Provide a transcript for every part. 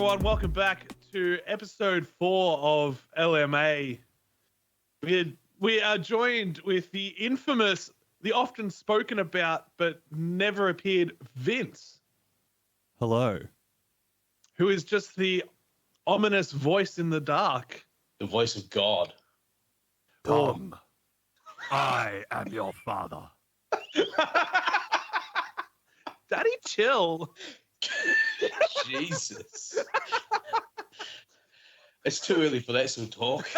everyone. Welcome back to episode 4 of LMA. We are joined with the infamous, the often spoken about, but never appeared Vince. Hello. Who is just the ominous voice in the dark. The voice of God. Tom, I am your father. Daddy, chill. Jesus. It's too early for that sort of talk.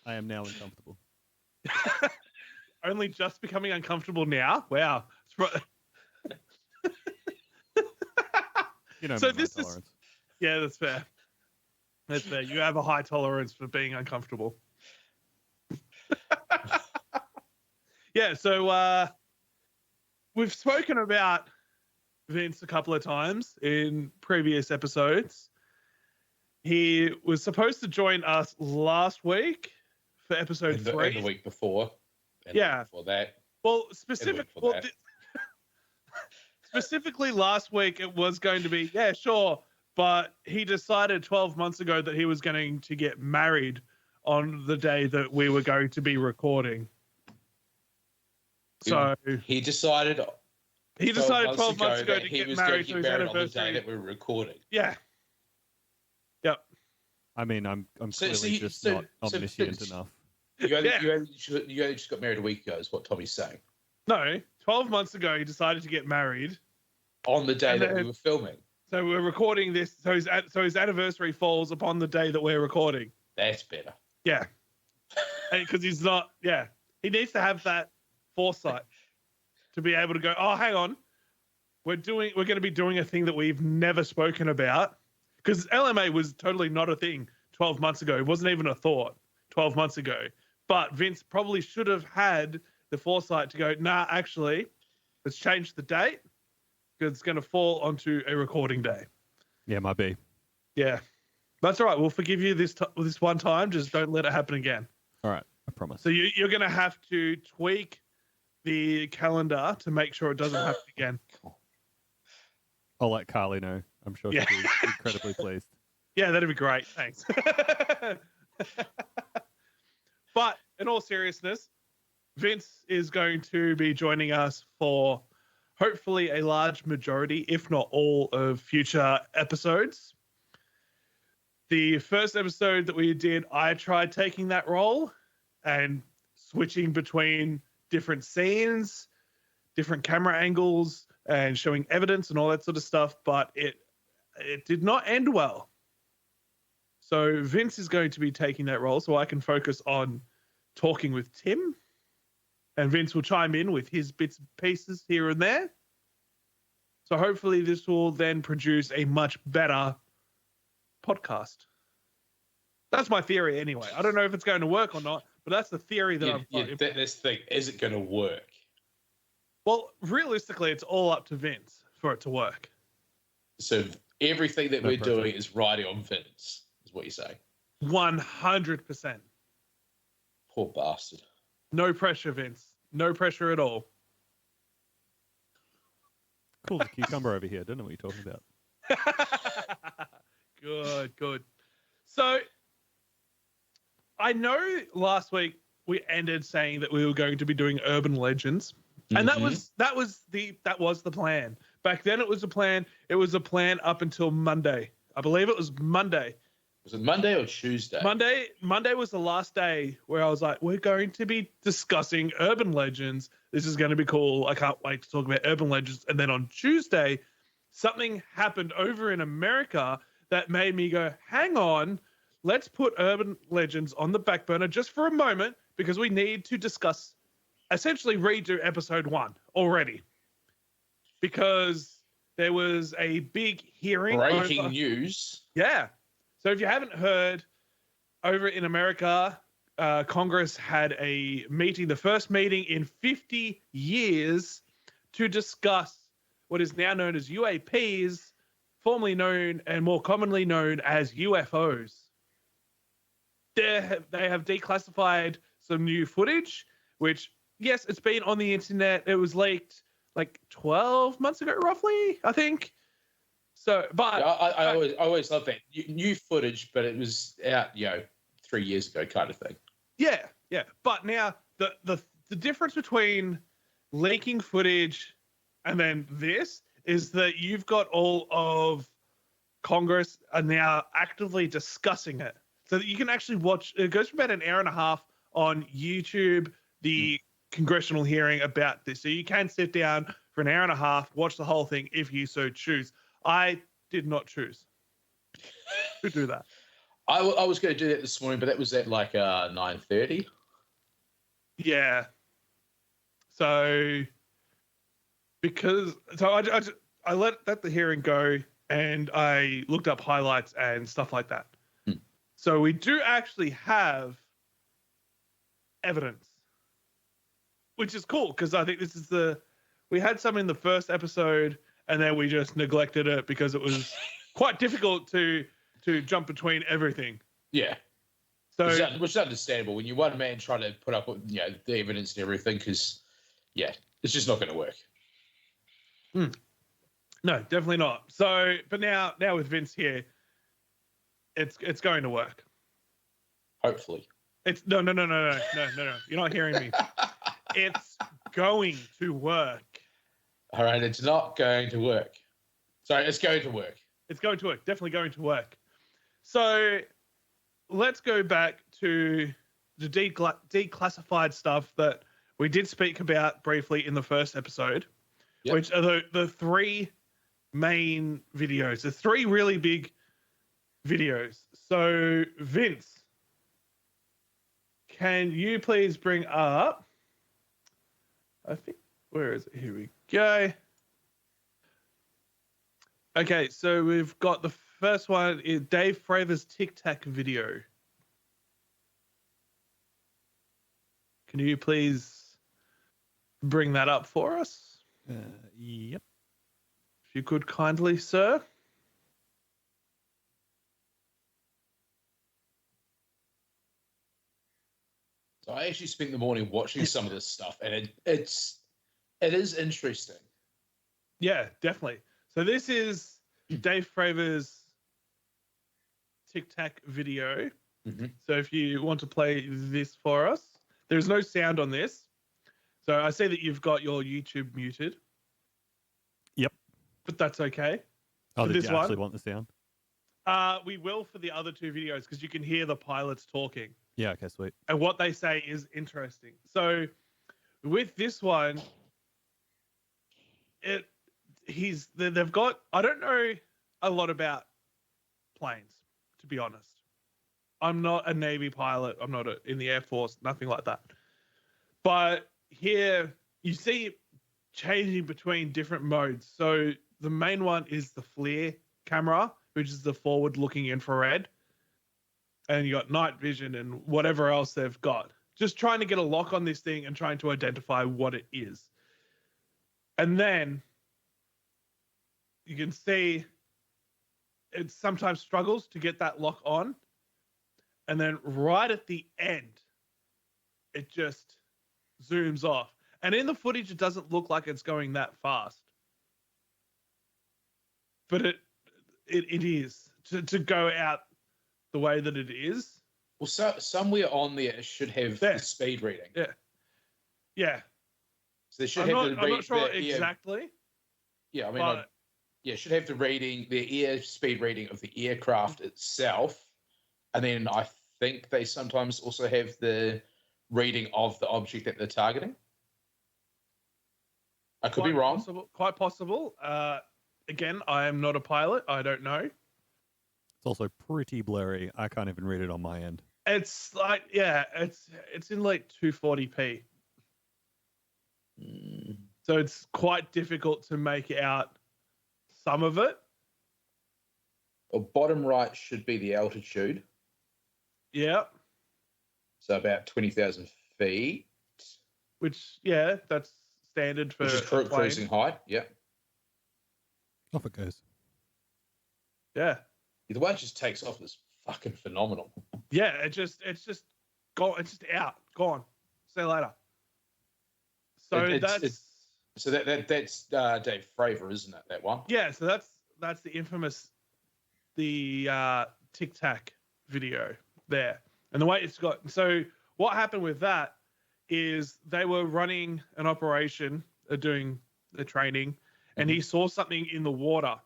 I am now uncomfortable. Only just becoming uncomfortable now? Wow. You know, So my this tolerance. is... Yeah, that's fair. That's fair. You have a high tolerance for being uncomfortable. Yeah, so we've spoken about Vince a couple of times in previous episodes. He was supposed to join us last week for episode 3. And the week before. And Yeah. The week before that. Well, For that. specifically last week, it was going to be, yeah, sure. But he decided 12 months ago that he was going to get married on the day that we were going to be recording. So He decided 12 months ago to he get was married going to to his get married on the day anniversary. that we were recording. Yeah. Yep. I mean, I'm So- clearly so you- just so- not so- omniscient so- enough. You only, Yeah. you only just got married a week ago, is what Tommy's saying. No, 12 months ago, he decided to get married. On the day And that we then- were filming. So we're recording this. So his anniversary falls upon the day that we're recording. That's better. Yeah. Because he's not, yeah. He needs to have that foresight to be able to go, oh, hang on. We're going to be doing a thing that we've never spoken about. Because LMA was totally not a thing 12 months ago. It wasn't even a thought 12 months ago. But Vince probably should have had the foresight to go, nah, actually, let's change the date. Because it's going to fall onto a recording day. Yeah, might be. Yeah. That's all right. We'll forgive you this one time. Just don't let it happen again. All right, I promise. So you're going to have to tweak the calendar to make sure it doesn't happen again. I'll let Carly know. I'm sure Yeah. she'll be incredibly pleased. Yeah, that'd be great. Thanks. But in all seriousness, Vince is going to be joining us for hopefully a large majority, if not all, of future episodes. The first episode that we did, I tried taking that role and switching between different scenes, different camera angles, and showing evidence and all that sort of stuff, but it did not end well. So Vince is going to be taking that role so I can focus on talking with Tim, and Vince will chime in with his bits and pieces here and there. So hopefully this will then produce a much better podcast. That's my theory anyway. I don't know if it's going to work or not, but that's the theory that I've got. This thing, is it going to work? Well, realistically, it's all up to Vince for it to work. So everything that No we're pressure. doing is riding on Vince, is what you say. 100%. Poor bastard. No pressure, Vince. No pressure at all. Cool, the cucumber over here. Don't know what you're talking about. Good. So I know last week we ended saying that we were going to be doing urban legends. And that was the plan. Back then it was a plan. It was a plan up until Monday. I believe it was Monday. Was it Monday or Tuesday? Monday was the last day where I was like, we're going to be discussing urban legends. This is going to be cool. I can't wait to talk about urban legends. And then on Tuesday, something happened over in America that made me go, hang on, let's put urban legends on the back burner just for a moment because we need to discuss, essentially redo episode 1 already. Because there was a big hearing. Breaking news. Yeah. So if you haven't heard, over in America, Congress had a meeting, the first meeting in 50 years, to discuss what is now known as UAPs, formerly known and more commonly known as UFOs. They have declassified some new footage, which, yes, it's been on the internet. It was leaked like 12 months ago, roughly, I think. So, but I always love that new footage, but it was out 3 years ago, kind of thing. yeah. But now the difference between leaking footage and then this is that you've got all of Congress are now actively discussing it, so that you can actually watch. It goes for about an hour and a half on YouTube. The congressional hearing about this, so you can sit down for an hour and a half, watch the whole thing if you so choose. I did not choose to do that. I was going to do that this morning, but that was at like 9:30. Yeah. So I let the hearing go, and I looked up highlights and stuff like that. So we do actually have evidence, which is cool, because I think this is we had some in the first episode, and then we just neglected it because it was quite difficult to jump between everything. Yeah. So Which is understandable when you're one man trying to put up with the evidence and everything, because it's just not going to work. No, definitely not. So, but now with Vince here, it's going to work. Hopefully. It's no. You're not hearing me. It's going to work. All right, it's not going to work. Sorry, it's going to work. It's going to work. Definitely going to work. So let's go back to the declassified stuff that we did speak about briefly in the first episode, which are the three main videos, the three really big videos. So Vince, can you please bring up, I think, where is it? Here we go. Okay, so we've got the first one is Dave Fravor's Tic Tac video. Can you please bring that up for us? Yep. If you could kindly, sir. So I actually spent the morning watching some of this stuff, and it is interesting. Yeah, definitely. So this is Dave Fravor's Tic Tac video. Mm-hmm. So if you want to play this for us, there's no sound on this. So I see that you've got your YouTube muted. Yep. But that's okay. Oh, For did this you actually one, want the sound? we will for the other two videos, because you can hear the pilots talking. Yeah, okay, sweet. And what they say is interesting. So with this one, they've got, I don't know a lot about planes, to be honest. I'm not a Navy pilot. I'm not in the Air Force, nothing like that. But here you see changing between different modes. So the main one is the FLIR camera, which is the forward-looking infrared. And you got night vision and whatever else they've got. Just trying to get a lock on this thing and trying to identify what it is. And then you can see it sometimes struggles to get that lock on. And then right at the end, it just zooms off. And in the footage, it doesn't look like it's going that fast. But it is. To go out the way that it is. Well, so somewhere on there it should have the speed reading. Yeah. So they should have I'm not sure exactly. Yeah, I mean, it should have the air speed reading of the aircraft itself, and then I think they sometimes also have the reading of the object that they're targeting. I could be wrong. Quite possible. Again, I am not a pilot. I don't know. It's also pretty blurry. I can't even read it on my end. It's like, it's in like 240p. So it's quite difficult to make out some of it. Well, bottom right should be the altitude. Yeah. So about 20,000 feet. Which, that's standard for which is cruising height. Yeah. Off it goes. Yeah. The way it just takes off is fucking phenomenal. Yeah, it's just gone. It's just out, gone. See you later. So that's Dave Fravor, isn't it? That one. Yeah. So that's that's the infamous Tic Tac video there, and the way it's got. So what happened with that is they were running an operation, doing the training, and he saw something in the water.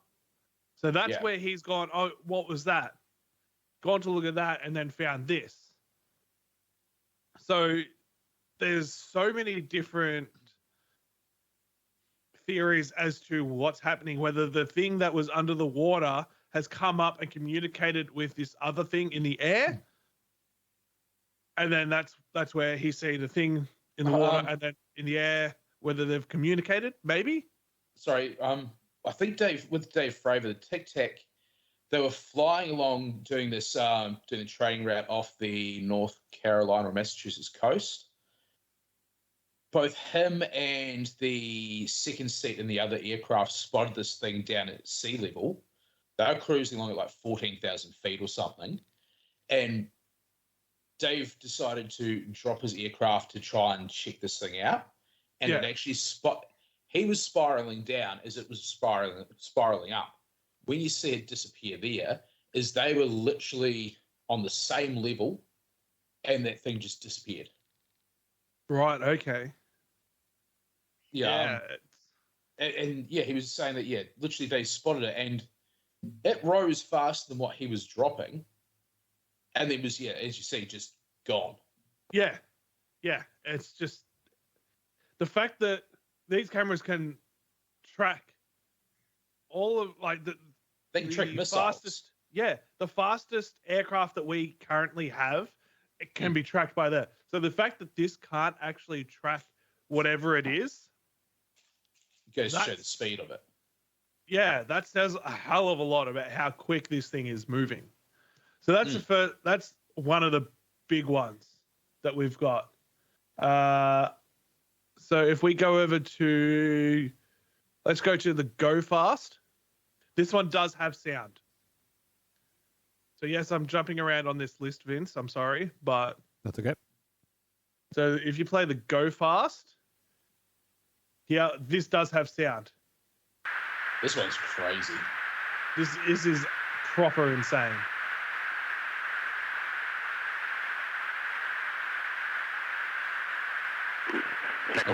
So that's where he's gone, oh, what was that? Gone to look at that and then found this. So there's so many different theories as to what's happening, whether the thing that was under the water has come up and communicated with this other thing in the air. And then that's where he see the thing in the water and then in the air, whether they've communicated, maybe. Sorry, I think Dave Fravor, the Tic Tac, they were flying along doing this, doing the training route off the North Carolina or Massachusetts coast. Both him and the second seat in the other aircraft spotted this thing down at sea level. They were cruising along at like 14,000 feet or something. And Dave decided to drop his aircraft to try and check this thing out. And it actually he was spiraling down as it was spiraling up. When you see it disappear there, is they were literally on the same level and that thing just disappeared. Right, okay. Yeah. And he was saying that, literally they spotted it and it rose faster than what he was dropping. And then was, as you see, just gone. Yeah. Yeah. It's just the fact that these cameras can track all of they can track missiles. The fastest aircraft that we currently have, it can be tracked by that. So the fact that this can't actually track whatever it is, goes to show the speed of it. Yeah, that says a hell of a lot about how quick this thing is moving. So that's the first. That's one of the big ones that we've got. So if we go over to, let's go to the Go Fast. This one does have sound. So yes, I'm jumping around on this list, Vince. I'm sorry, but that's okay. So if you play the Go Fast, this does have sound. This one's crazy. This is proper insane.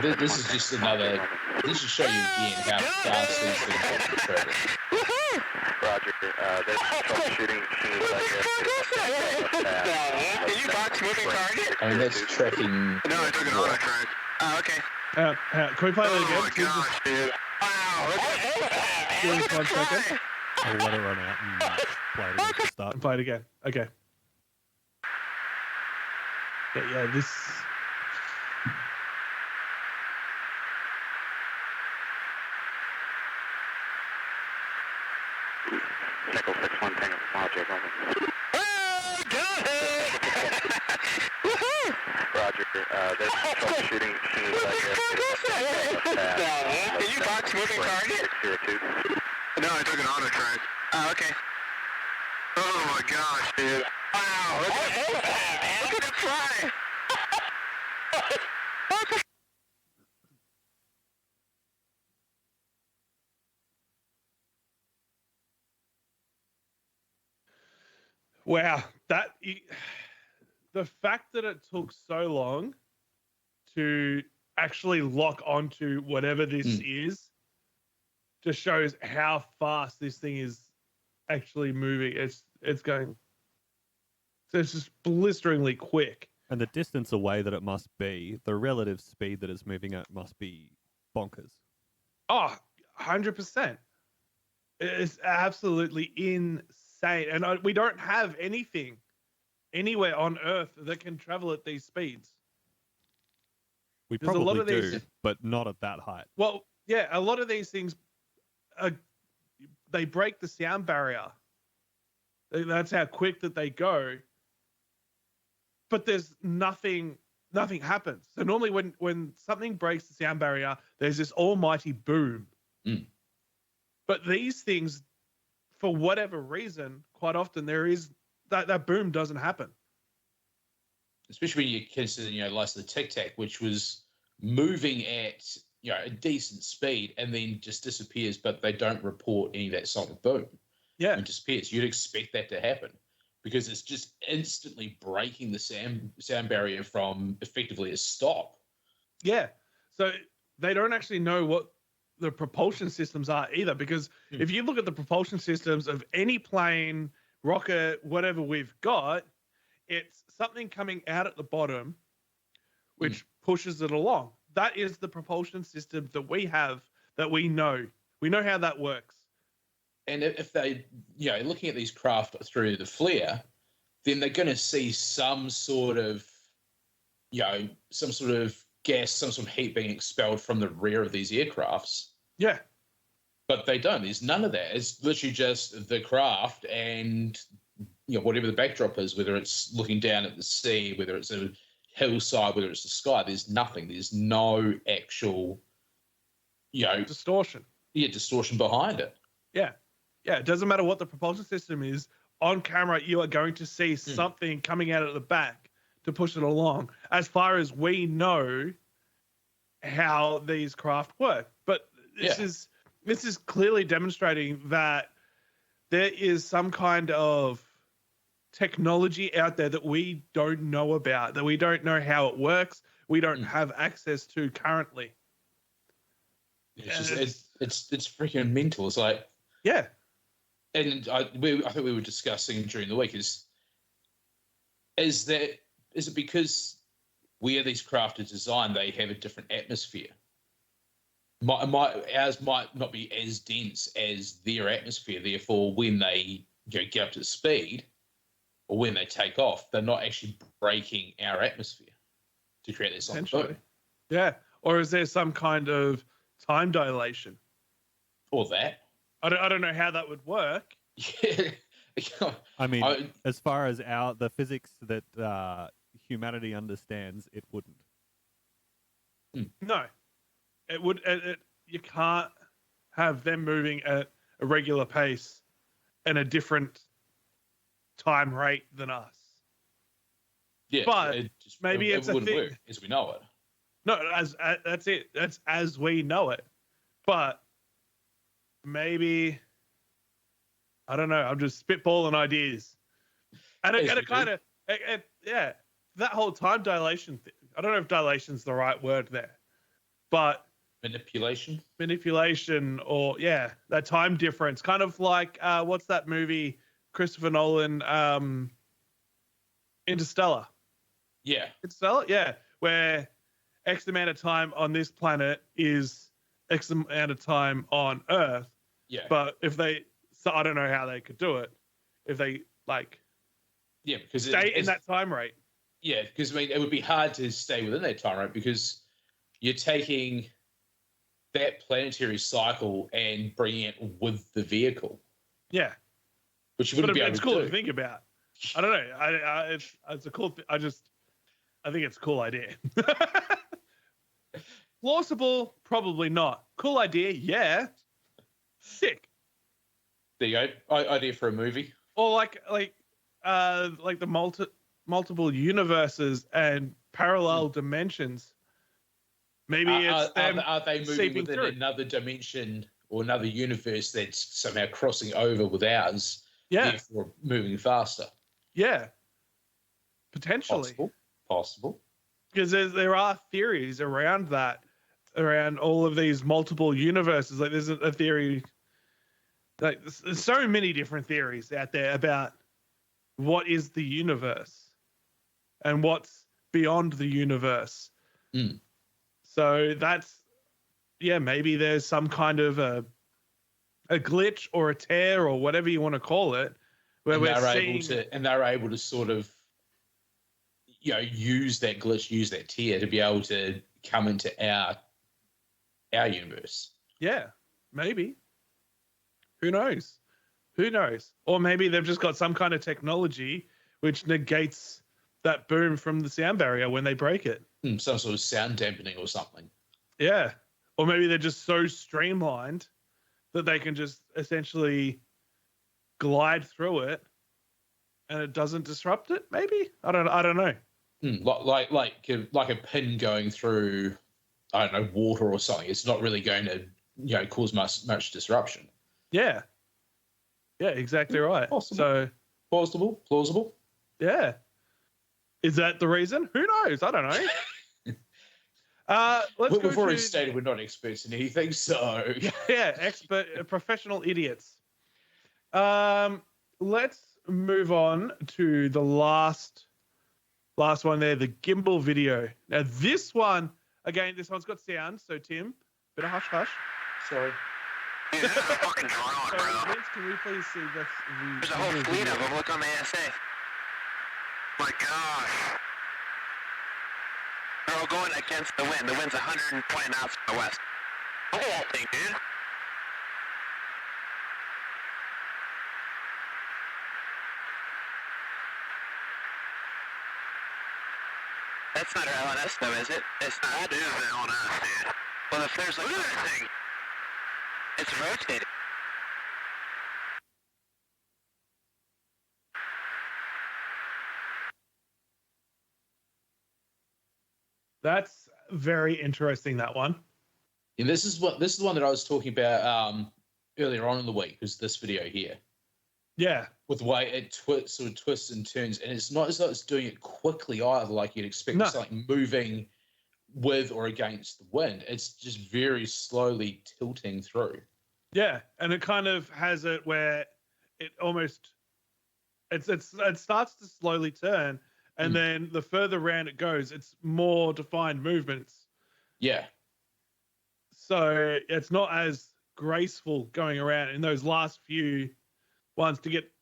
This is just another. This should show you again how fast these things are traveling. Roger. There's troubleshooting. Can you box moving target? I mean, that's tracking. No, I took an auto track. Oh, okay. Can we play that again? Oh my gosh, dude. Wow. Give us 1 second. I'll let it run out and play it again to start. And play it again. Okay. Yeah, this. Nickel 6-1 Tango Logic, over. Oh, got it! Woohoo! Roger, there's troubleshooting. Can you box moving target? 602. No, I took an auto track. Oh, okay. Oh my gosh, dude. Wow, look at it fly! Wow, the fact that it took so long to actually lock onto whatever this is just shows how fast this thing is actually moving. It's going. So it's just blisteringly quick. And the distance away that it must be, the relative speed that it's moving at must be bonkers. Oh, 100%. It's absolutely insane. And we don't have anything anywhere on Earth that can travel at these speeds. We There's probably a lot of do, these, but not at that height. Well, yeah, a lot of these things, they break the sound barrier. That's how quick that they go. But there's nothing happens. So normally when something breaks the sound barrier, there's this almighty boom. But these things, for whatever reason, quite often there is that boom doesn't happen. Especially when you consider, like the Tic Tac, which was moving at, a decent speed and then just disappears, but they don't report any of that sonic boom. Yeah. It disappears. You'd expect that to happen because it's just instantly breaking the sound barrier from effectively a stop. Yeah. So they don't actually know what the propulsion systems are either, because if you look at the propulsion systems of any plane, rocket, whatever we've got, it's something coming out at the bottom which pushes it along. That is the propulsion system that we have, that we know. We know how that works. And if they, looking at these craft through the flare, then they're going to see some sort of gas, some sort of heat being expelled from the rear of these aircrafts. Yeah. But they don't. There's none of that. It's literally just the craft and whatever the backdrop is, whether it's looking down at the sea, whether it's a hillside, whether it's the sky. There's nothing. There's no actual, distortion. Yeah, distortion behind it. Yeah. Yeah. It doesn't matter what the propulsion system is. On camera, you are going to see something coming out of the back to push it along, as far as we know how these craft work. But this is clearly demonstrating that there is some kind of technology out there that we don't know about, that we don't know how it works, we don't have access to currently. It's freaking mental. It's like, yeah. And I think we were discussing during the week is it because where these craft are designed, they have a different atmosphere. Ours might not be as dense as their atmosphere. Therefore, when they get up to speed or when they take off, they're not actually breaking our atmosphere to create this sonic boom. Yeah. Or is there some kind of time dilation? Or that. I don't know how that would work. Yeah. I mean, as far as the physics that humanity understands, it wouldn't. No. It would. You can't have them moving at a regular pace and a different time rate than us. Yeah, but maybe it's a thing work as we know it. No, that's it. That's as we know it. But maybe, I don't know. I'm just spitballing ideas, and it kind of, yeah, that whole time dilation thing. I don't know if dilation's the right word there, but manipulation, or that time difference, kind of like what's that movie, Christopher Nolan, Interstellar. Yeah, Interstellar. Yeah, where X amount of time on this planet is X amount of time on Earth. Yeah, but if I don't know how they could do it if they because stay in that time rate. Yeah, because it would be hard to stay within that time rate because you're taking that planetary cycle and bringing it with the vehicle. Yeah, which you wouldn't be able to do. It's cool to think about. I don't know. It's a cool. I think it's a cool idea. Plausible, probably not. Cool idea, yeah. Sick. There you go. Idea for a movie. Or like the multiple universes and parallel dimensions. Maybe it's them. Are they moving within another dimension or another universe that's somehow crossing over with ours? Yeah. Therefore moving faster. Yeah. Potentially. Possible. Because there are theories around that, around all of these multiple universes. Like there's a theory, like there's so many different theories out there about what is the universe and what's beyond the universe. So that's, maybe there's some kind of a glitch or a tear or whatever you want to call it, where they're able to sort of, use that glitch, use that tear to be able to come into our universe. Yeah, maybe. Who knows? Or maybe they've just got some kind of technology which negates that boom from the sound barrier when they break it. Some sort of sound dampening or something. Yeah. Or maybe they're just so streamlined that they can just essentially glide through it and it doesn't disrupt it. Maybe I don't know. Like a pin going through, I don't know, water or something, it's not really going to, cause much disruption. Yeah. Yeah, exactly right. Possible. So plausible. Yeah. Is that the reason? Who knows? I don't know. We've already stated we're not experts in anything, so professional idiots. Let's move on to the last one there, the gimbal video. Now this one, again, this one's got sound, so Tim, bit of hush hush. Sorry. Dude, this is a fucking drone, So, bro. Vince, can we please see this? There's a whole fleet of them. Look on the ASA. My gosh. They're all going against the wind. The wind's 120 knots from the west. Look at that thing, dude. That's not our LNS though, is it? It's not. That is an LNS, dude. Well, if there's like... Look at that thing. It's rotating. That's very interesting, that one. And this is the one that I was talking about earlier on in the week, was this video here. Yeah. With the way it twists and turns, and it's not as though it's doing it quickly either, like you'd expect. It's like moving with or against the wind. It's just very slowly tilting through. Yeah, and it kind of has it where it almost it starts to slowly turn, and then the further around it goes, it's more defined movements. Yeah. So it's not as graceful going around in those last few ones to get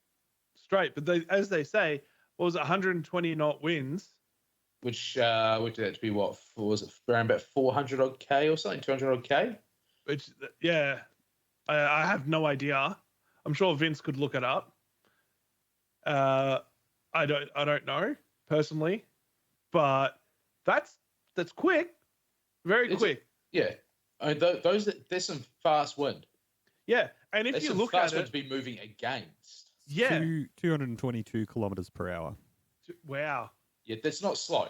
straight. But as they say, what was it, 120 knot winds? Which would that to be what? Was it around about 400 odd K or something? 200 odd K? Which, yeah, I have no idea. I'm sure Vince could look it up. I don't know personally, but that's quick, very quick. Yeah, I mean, there's some fast wind. Yeah, and if you look at it, to be moving against. Yeah, 222 kilometers per hour. Wow. Yeah, that's not slow.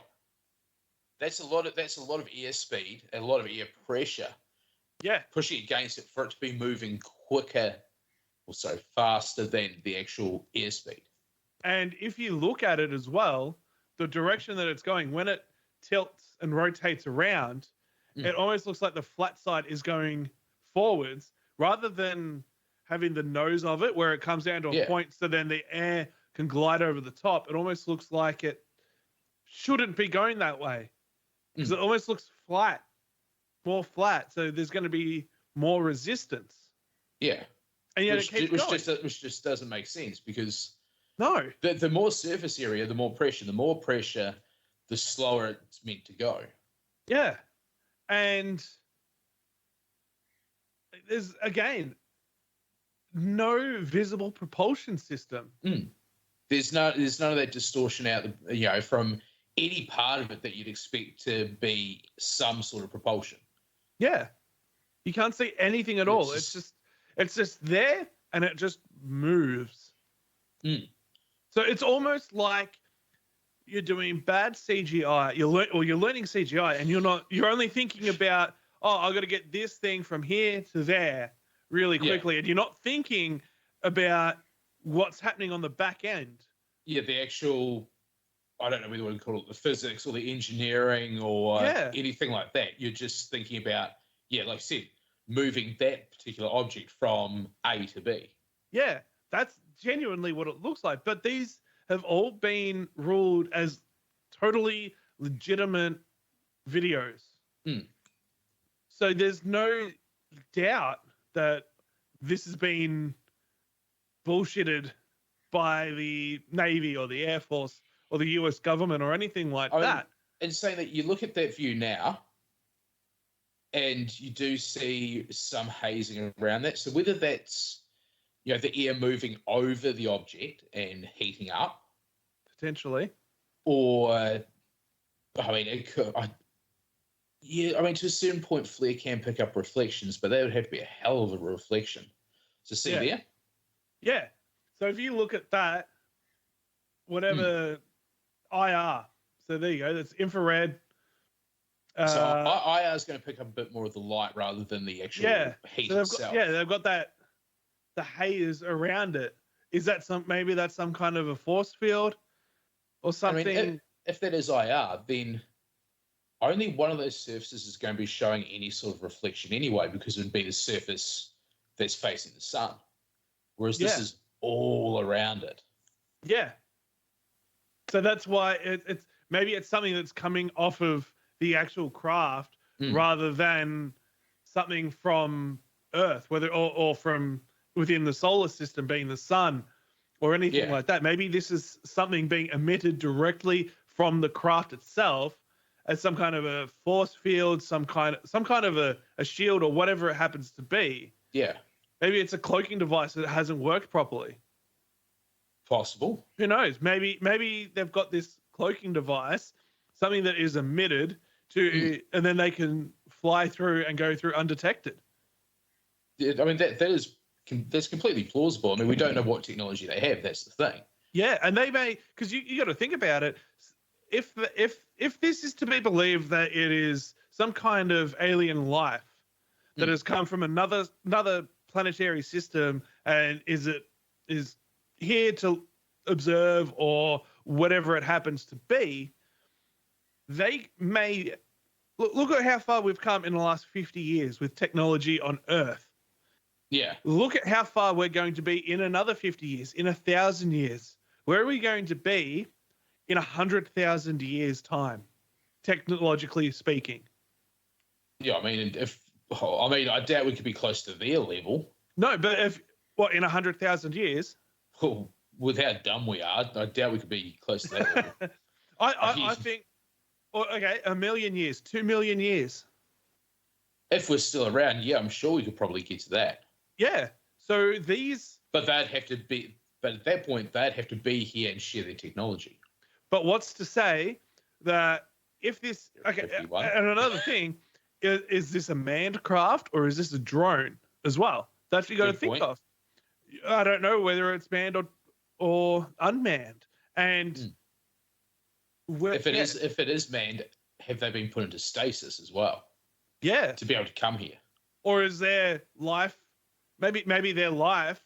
That's a lot of airspeed and a lot of air pressure. Yeah, pushing against it for it to be moving quicker, also faster than the actual airspeed. And if you look at it as well, the direction that it's going, when it tilts and rotates around, it almost looks like the flat side is going forwards rather than having the nose of it where it comes down to a point so then the air can glide over the top. It almost looks like it shouldn't be going that way because it almost looks flat, more flat. So there's going to be more resistance. Yeah. And yet it keeps going. Which just doesn't make sense because no, the more surface area, the more pressure, the slower it's meant to go. Yeah. And there's, again, no visible propulsion system. There's none of that distortion out, from any part of it that you'd expect to be some sort of propulsion. Yeah. You can't see anything at all. It's just there and it just moves. So it's almost like you're doing bad CGI. You're learning CGI, and you're only thinking about, I've got to get this thing from here to there really quickly, and you're not thinking about what's happening on the back end. Yeah, the actual, I don't know whether we call it the physics or the engineering or anything like that. You're just thinking about, like I said, moving that particular object from A to B. Yeah, that's genuinely what it looks like. But these have all been ruled as totally legitimate videos. So there's no doubt that this has been bullshitted by the Navy or the Air Force or the US government or anything like that. And saying that you look at that view now and you do see some hazing around that. So whether that's the air moving over the object and heating up. Potentially. Or, it could. To a certain point, FLIR can pick up reflections, but that would have to be a hell of a reflection. So see there? Yeah. So if you look at that, whatever IR, so there you go, that's infrared. So IR is going to pick up a bit more of the light rather than the actual heat itself. They've got the haze around it. Is that maybe that's some kind of a force field or something? I mean, if that is IR, then only one of those surfaces is going to be showing any sort of reflection anyway, because it would be the surface that's facing the sun. Whereas this is all around it. Yeah. So that's why it's maybe it's something that's coming off of the actual craft rather than something from Earth, whether or from within the solar system, being the sun or anything like that. Maybe this is something being emitted directly from the craft itself as some kind of a force field, some kind of a shield or whatever it happens to be. Yeah. Maybe it's a cloaking device that hasn't worked properly. Possible. Who knows? Maybe they've got this cloaking device, something that is emitted to, and then they can fly through and go through undetected. Yeah, I mean that's completely plausible. I mean, we don't know what technology they have. That's the thing. Yeah, and they may, because you got to think about it. If this is to be believed that it is some kind of alien life that has come from another planetary system and is here to observe or whatever it happens to be, they may look at how far we've come in the last 50 years with technology on Earth. Yeah. Look at how far we're going to be in another 50 years, in 1,000 years. Where are we going to be in 100,000 years' time, technologically speaking? Yeah, I mean, I doubt we could be close to their level. No, but in 100,000 years? Well, with how dumb we are, I doubt we could be close to that level. I think, okay, 1 million years, 2 million years. If we're still around, yeah, I'm sure we could probably get to that. Yeah. So these... But at that point, they'd have to be here and share their technology. But what's to say that if this... Okay, 51. And another thing, is this a manned craft or is this a drone as well? That's what you got to think of. I don't know whether it's manned or unmanned. And if it is manned, have they been put into stasis as well? Yeah. To be able to come here. Or is their life, maybe their life,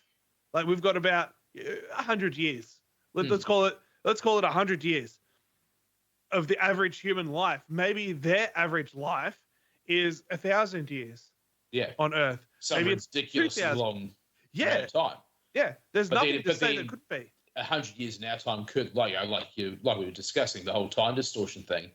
like we've got about 100 years. Let's call it 100 years of the average human life. Maybe their average life is 1,000 years. Yeah. On Earth. Some maybe ridiculously long time. Yeah. There's nothing to say that could be. 100 years in our time could, like we were discussing, the whole time distortion thing.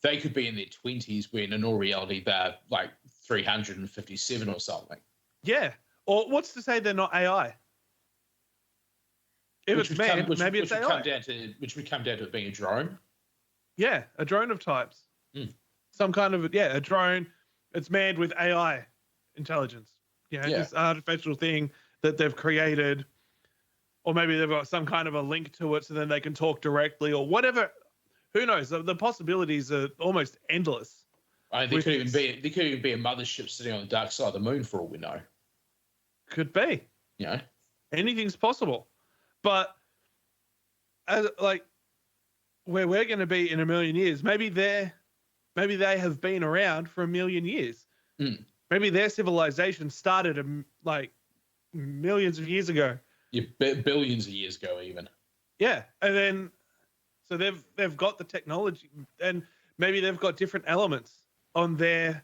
They could be in their 20s when in all reality they're like 357 or something. Yeah. Or what's to say they're not AI? If it's manned, maybe it's AI. Which would come down to it being a drone. Yeah, a drone of types. Some kind of, a drone. It's manned with AI intelligence. This artificial thing that they've created. Or maybe they've got some kind of a link to it so then they can talk directly or whatever. Who knows? The possibilities are almost endless. There could even be a mothership sitting on the dark side of the moon for all we know. Could be. Anything's possible. But where we're going to be in 1 million years, maybe they have been around for 1 million years. Maybe their civilization started millions of years ago. Yeah, billions of years ago, even. Yeah, and then so they've got the technology, and maybe they've got different elements on their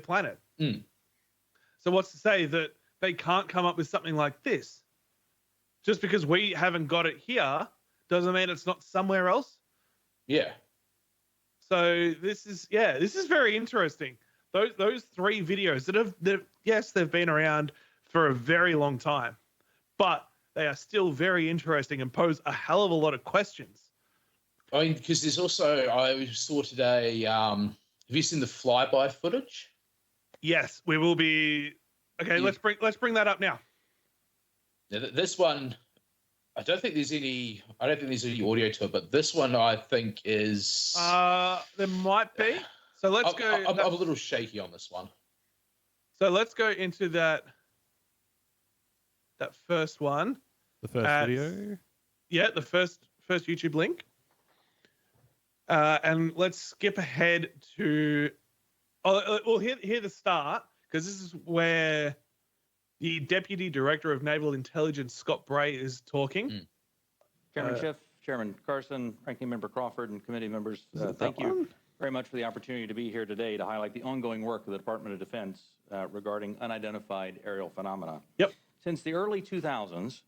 planet. So what's to say that they can't come up with something like this? Just because we haven't got it here doesn't mean it's not somewhere else. Yeah. So this is very interesting. Those 3 videos they've been around for a very long time, but they are still very interesting and pose a hell of a lot of questions. I mean, because there's also, I saw today, have you seen the flyby footage? Yes, we will be. Okay, let's bring that up now. Now, this one, I don't think there's any audio to it, but this one I think is. There might be. So let's go. I'm a little shaky on this one. So let's go into that first one. The first video? Yeah, the first YouTube link. And let's skip ahead to. We'll hear the start, because this is where the Deputy Director of Naval Intelligence, Scott Bray, is talking. Chairman Schiff, Chairman Carson, Ranking Member Crawford, and committee members, thank you very much for the opportunity to be here today to highlight the ongoing work of the Department of Defense regarding unidentified aerial phenomena. Yep. Since the early 2000s,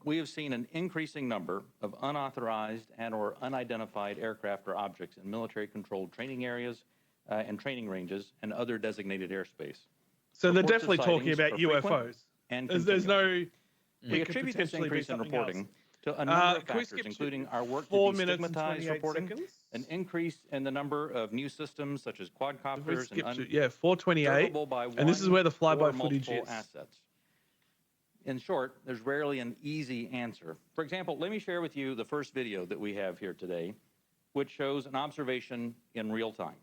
we have seen an increasing number of unauthorized and or unidentified aircraft or objects in military-controlled training areas and training ranges and other designated airspace. So they're Reports of definitely talking sightings about are frequent UFOs. and There's no. We attribute this increase in reporting to a number of factors, including our work to destigmatize reporting, an increase in the number of new systems such as quadcopters and 428, and this is where the flyby footage is. Assets. In short, there's rarely an easy answer. For example, let me share with you the first video that we have here today, which shows an observation in real time.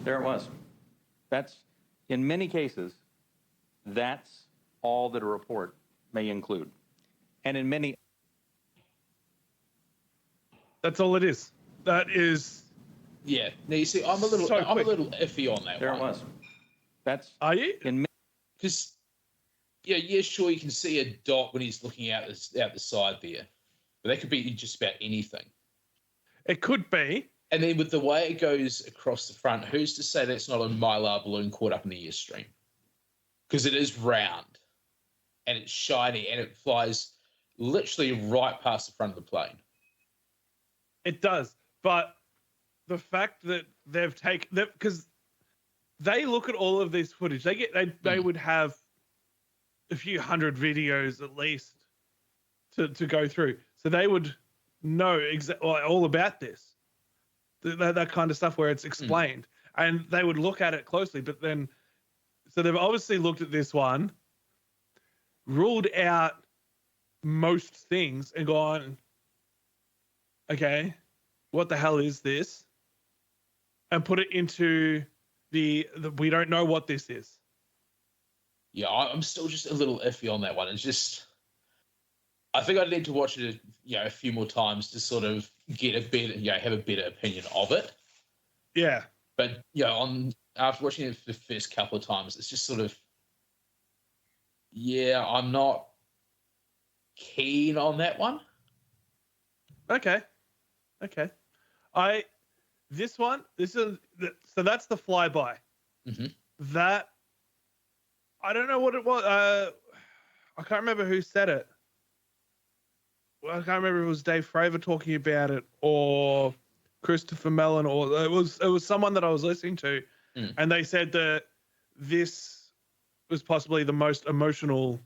There it was. That's, in many cases, that's all that a report may include. And in many... That's all it is. That is... Yeah. Now, you see, I'm a little iffy on that There one. it was. That's... Are you? Because, yeah, sure, you can see a dot when he's looking out the side there. But that could be just about anything. It could be. And then with the way it goes across the front, who's to say that's not a Mylar balloon caught up in the airstream? Because it is round, and it's shiny, and it flies literally right past the front of the plane. It does. But the fact that they've taken... Because they look at all of this footage. They would have a few hundred videos at least to go through. So they would know all about this. That kind of stuff where it's explained, and they would look at it closely. But then, so they've obviously looked at this one, ruled out most things, and gone, okay, what the hell is this? And put it into the we don't know what this is. Yeah, I'm still just a little iffy on that one. It's just, I think I'd need to watch it, a few more times to sort of get a better, have a better opinion of it. Yeah. But after watching it for the first couple of times, it's just sort of, I'm not keen on that one. Okay. So that's the flyby. Mm-hmm. That, I don't know what it was. I can't remember who said it. Well, I can't remember if it was Dave Fravor talking about it or Christopher Mellon, or it was someone that I was listening to, and they said that this was possibly the most emotional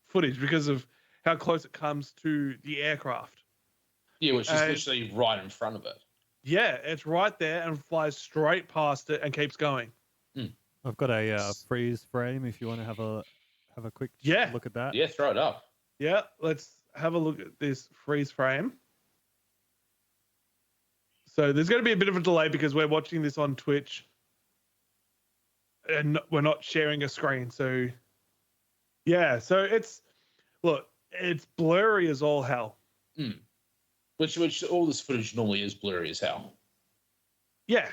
footage because of how close it comes to the aircraft. Yeah, which is literally right in front of it. Yeah, it's right there and flies straight past it and keeps going. I've got a freeze frame if you want to have a quick look at that. Yeah, throw it up. Yeah, let's have a look at this freeze frame. So there's going to be a bit of a delay because we're watching this on Twitch and we're not sharing a screen. So yeah, so it's blurry as all hell. Which all this footage normally is blurry as hell. Yeah.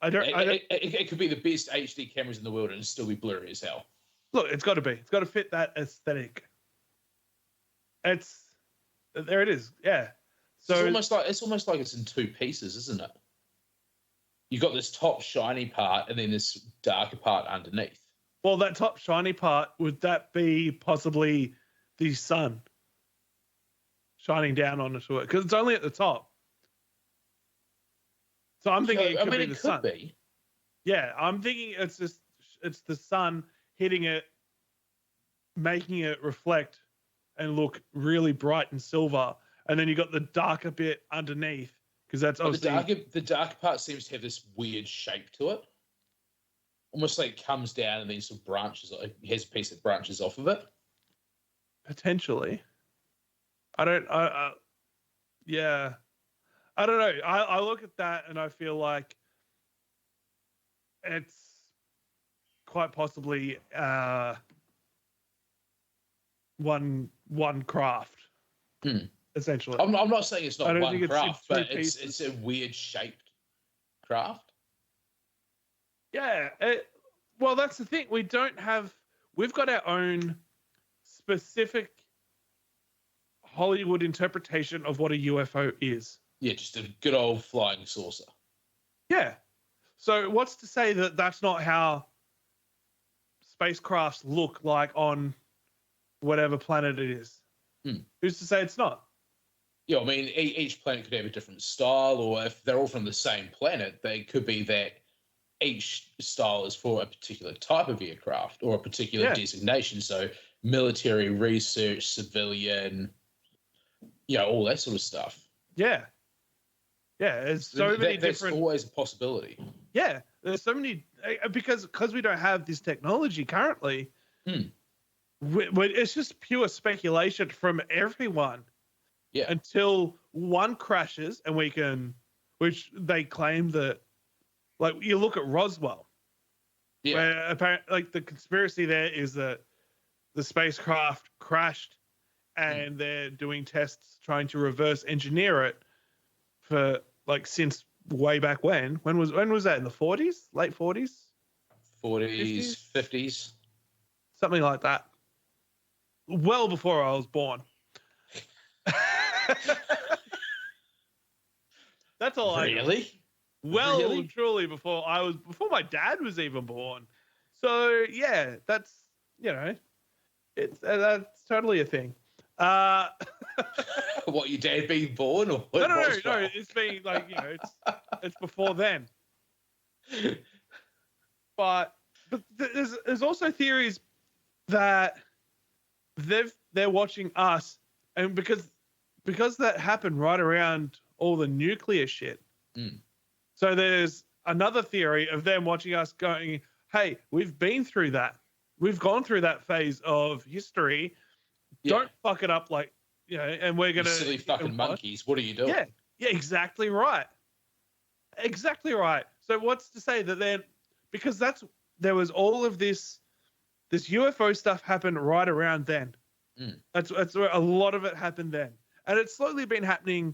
It could be the best HD cameras in the world and still be blurry as hell. Look, it's got to be. It's got to fit that aesthetic. There it is. Yeah. So it's almost like it's in two pieces, isn't it? You got this top shiny part and then this darker part underneath. Well, that top shiny part, would that be possibly the sun shining down onto it? Because it's only at the top. So I'm thinking it could be the sun. Yeah, I'm thinking it's the sun hitting it, making it reflect and look really bright and silver, and then you got the darker bit underneath because that's obviously the darker part seems to have this weird shape to it, almost like it comes down and then sort of branches. It has a piece that branches off of it. Potentially, I don't know. I look at that and I feel like it's quite possibly one craft, essentially. I'm not saying it's not one craft, but it's it's a weird shaped craft. Yeah. Well, that's the thing. We've got our own specific Hollywood interpretation of what a UFO is. Yeah, just a good old flying saucer. Yeah. So what's to say that that's not how spacecrafts look like on whatever planet it is? Who's to say it's not? Yeah, I mean, each planet could have a different style, or if they're all from the same planet, they could be that each style is for a particular type of aircraft or a particular designation. So military, research, civilian, all that sort of stuff. Yeah. Yeah, there's so many different... That's always a possibility. Yeah, there's so many... Because we don't have this technology currently, it's just pure speculation from everyone. Yeah. Until one crashes and we can... Which they claim that... Like, you look at Roswell. Yeah. Where apparently, like, the conspiracy there is that the spacecraft crashed and they're doing tests trying to reverse engineer it for, like, since way back when. When was that? In the 40s? Late 40s? 40s, 50s? Something like that. Well before I was born. That's all I know. Really? Well, truly before my dad was even born. So yeah, that's that's totally a thing. What, your dad being born or what? No. It's been like it's before then. But there's also theories that they're watching us, and because that happened right around all the nuclear shit. So there's another theory of them watching us going, hey, we've been through that. We've gone through that phase of history. Yeah. Don't fuck it up and we're going to... Silly fucking monkeys. What are you doing? Yeah, exactly right. Exactly right. So what's to say that then... Because there was all of this UFO stuff happened right around then. That's where a lot of it happened then. And it's slowly been happening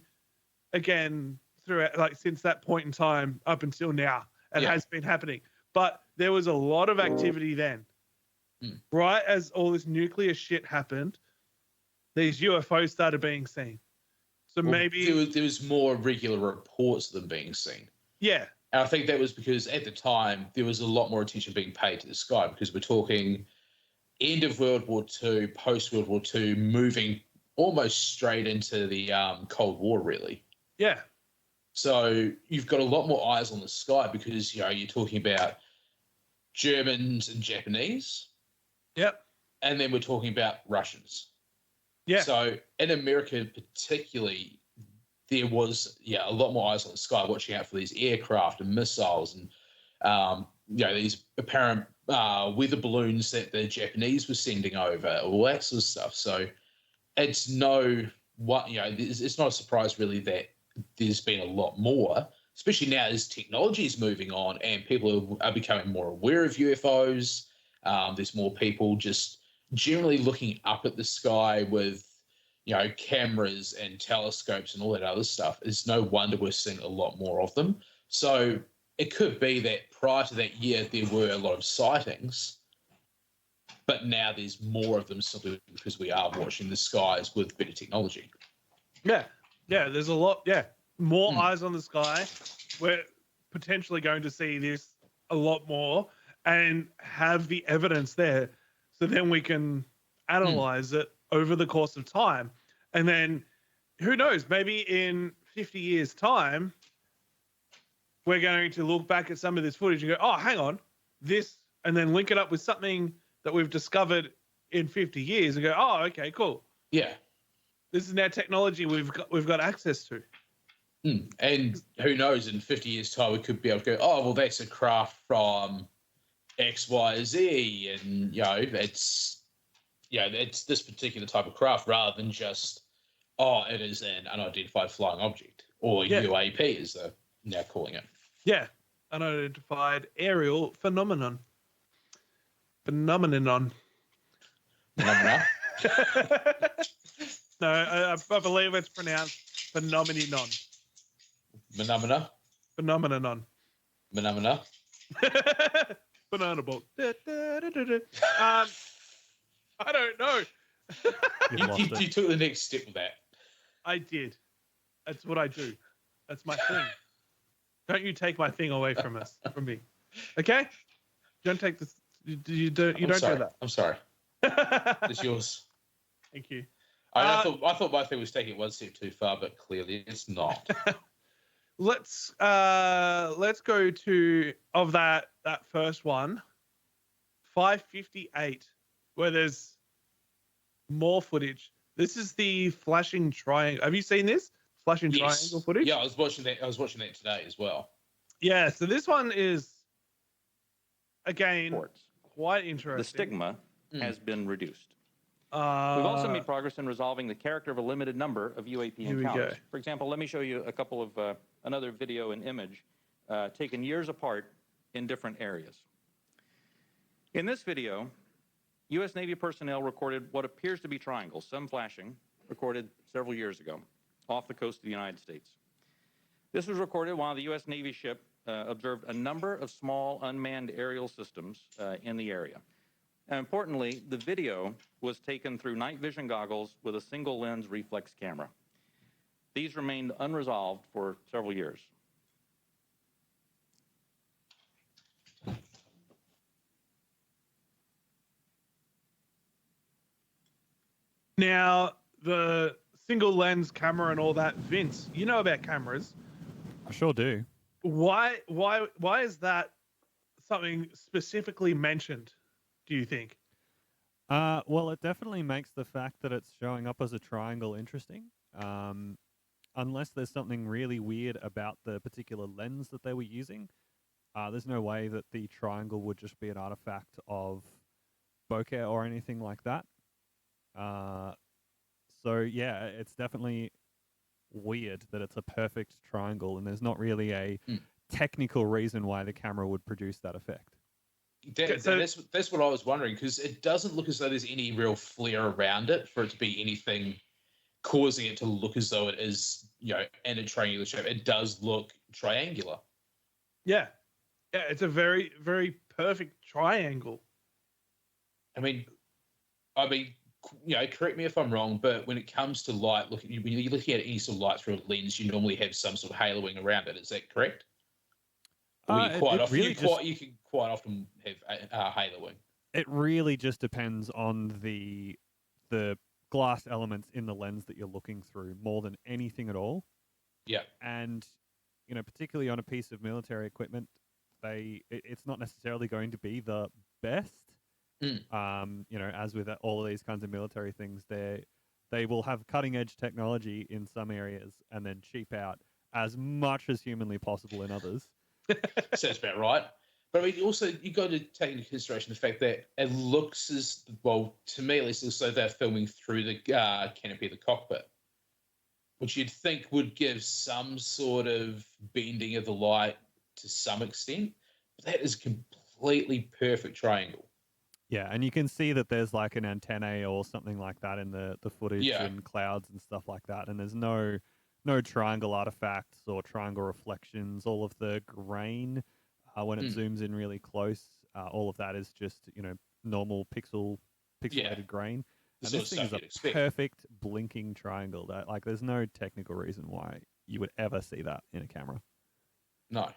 again throughout, like, since that point in time up until now. It has been happening. But there was a lot of activity then. Right as all this nuclear shit happened, these UFOs started being seen. So maybe... There was more regular reports of them being seen. Yeah. And I think that was because at the time, there was a lot more attention being paid to the sky, because we're talking end of World War II, post-World War II, moving almost straight into the Cold War, really. Yeah. So you've got a lot more eyes on the sky because, you're talking about Germans and Japanese. Yep. And then we're talking about Russians. Yeah. So in America particularly, there was, a lot more eyes on the sky watching out for these aircraft and missiles and, these apparent weather balloons that the Japanese were sending over, all that sort of stuff. So it's it's not a surprise really that there's been a lot more, especially now as technology is moving on and people are becoming more aware of UFOs. There's more people just generally looking up at the sky with, cameras and telescopes and all that other stuff. It's no wonder we're seeing a lot more of them. So it could be that prior to that year, there were a lot of sightings, but now there's more of them simply because we are watching the skies with better technology. Yeah. Yeah, there's a lot. Yeah, more eyes on the sky. We're potentially going to see this a lot more and have the evidence there. So then we can analyze it over the course of time. And then who knows, maybe in 50 years' time, we're going to look back at some of this footage and go, oh, hang on, this, and then link it up with something that we've discovered in 50 years and go, oh, okay, cool. Yeah. This is now technology we've got access to. And who knows, in 50 years' time, we could be able to go, oh, well, that's a craft from X, Y, Z, and, it's this particular type of craft rather than just, oh, it is an unidentified flying object, or UAP, as they're now calling it. Yeah, unidentified aerial phenomenon. Phenomenon. Phenomena. No, I believe it's pronounced phenomenon. Phenomena. Phenomenon. Phenomena. Banana boat. I don't know. You took the next step with that. I did. That's what I do. That's my thing. Don't you take my thing away from me. Okay? Don't take this. You don't do that. I'm sorry. It's yours. Thank you. I thought my thing was taking it one step too far, but clearly it's not. Let's go to of that first one, 558, where there's more footage. This is the flashing triangle. Have you seen this flashing triangle footage? Yeah, I was watching that today as well. Yeah, so this one is again quite interesting. The stigma has been reduced. We've also made progress in resolving the character of a limited number of UAP encounters. For example, let me show you a couple of another video and image taken years apart in different areas. In this video, U.S. Navy personnel recorded what appears to be triangles, some flashing, recorded several years ago off the coast of the United States. This was recorded while the U.S. Navy ship observed a number of small unmanned aerial systems in the area. And importantly, the video was taken through night vision goggles with a single lens reflex camera. These remained unresolved for several years. Now, the single lens camera and all that, Vince, you know about cameras. I sure do. Why is that something specifically mentioned, do you think? Well, it definitely makes the fact that it's showing up as a triangle interesting. Unless there's something really weird about the particular lens that they were using, there's no way that the triangle would just be an artifact of bokeh or anything like that. So yeah, it's definitely weird that it's a perfect triangle, and there's not really a technical reason why the camera would produce that effect. That's what I was wondering, because it doesn't look as though there's any real flair around it for it to be anything causing it to look as though it is, in a triangular shape. It does look triangular. Yeah, it's a very, very perfect triangle. I mean, correct me if I'm wrong, but when it comes to light, when you're looking at any sort of light through a lens, you normally have some sort of haloing around it. Is that correct? You can quite often have haloing. It really just depends on the glass elements in the lens that you're looking through more than anything at all. Yeah. And particularly on a piece of military equipment, it's not necessarily going to be the best. As with all of these kinds of military things, they will have cutting edge technology in some areas and then cheap out as much as humanly possible in others. Sounds about right. But I mean, also, you got to take into consideration the fact that it looks to me at least, looks like they're filming through the canopy of the cockpit, which you'd think would give some sort of bending of the light to some extent. But that is a completely perfect triangle. Yeah, and you can see that there's like an antennae or something like that in the footage and clouds and stuff like that. And there's no triangle artifacts or triangle reflections. All of the grain, when it zooms in really close, all of that is just, normal pixelated grain. And this thing is a perfect blinking triangle. There's no technical reason why you would ever see that in a camera. No.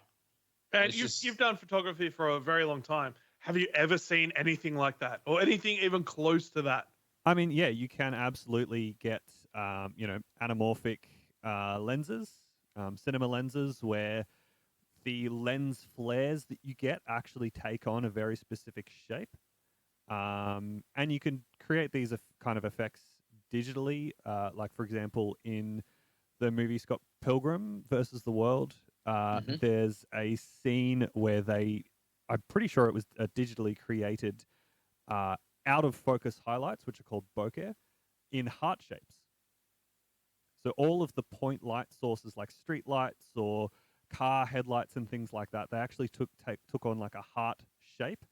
And you've done photography for a very long time. Have you ever seen anything like that, or anything even close to that? I mean, yeah, you can absolutely get, anamorphic lenses, cinema lenses, where the lens flares that you get actually take on a very specific shape. And you can create these kind of effects digitally. Like, for example, in the movie Scott Pilgrim versus the World, there's a scene where I'm pretty sure it was a digitally created out of focus highlights, which are called bokeh, in heart shapes. So all of the point light sources like street lights or car headlights and things like that, they actually took on like a heart shape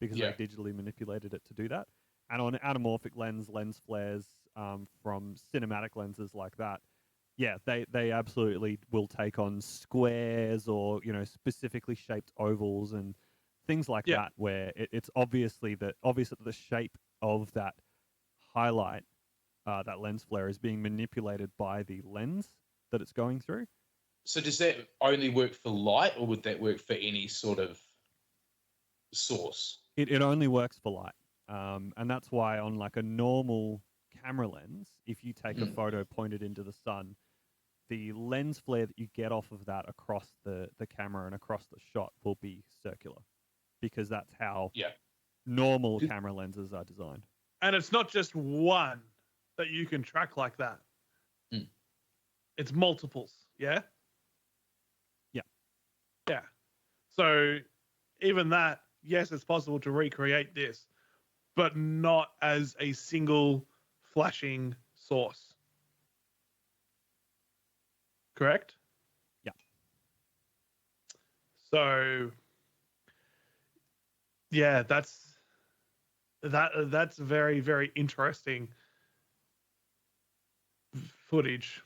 because Yeah. they digitally manipulated it to do that. And on anamorphic lens flares from cinematic lenses like that, yeah, they absolutely will take on squares or specifically shaped ovals and things like Yeah. that, where it's obvious that the shape of that highlight, that lens flare, is being manipulated by the lens that it's going through. So does that only work for light, or would that work for any sort of source? It only works for light, and that's why on like a normal camera lens, if you take a photo pointed into the sun, the lens flare that you get off of that across the camera and across the shot will be circular, because that's how Yeah. normal camera lenses are designed. And it's not just one that you can track like that. Mm. It's multiples. Yeah. Yeah. Yeah. So even that, yes, it's possible to recreate this, but not as a single flashing source. Correct? Yeah. So yeah, that's very, very interesting footage.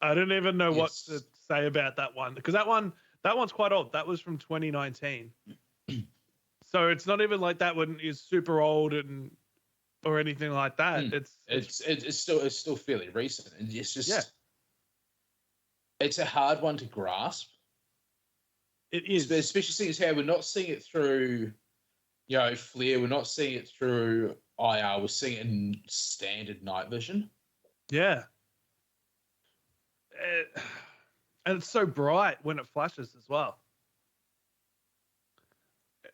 I don't even know what Yes. to say about that one, because that one's quite old. That was from 2019. So it's not even like that one is super old or anything like that. It's still fairly recent, and it's just Yeah. it's a hard one to grasp. It is. Especially seeing as how we're not seeing it through, FLIR. We're not seeing it through IR. We're seeing it in standard night vision. Yeah. And it's so bright when it flashes as well.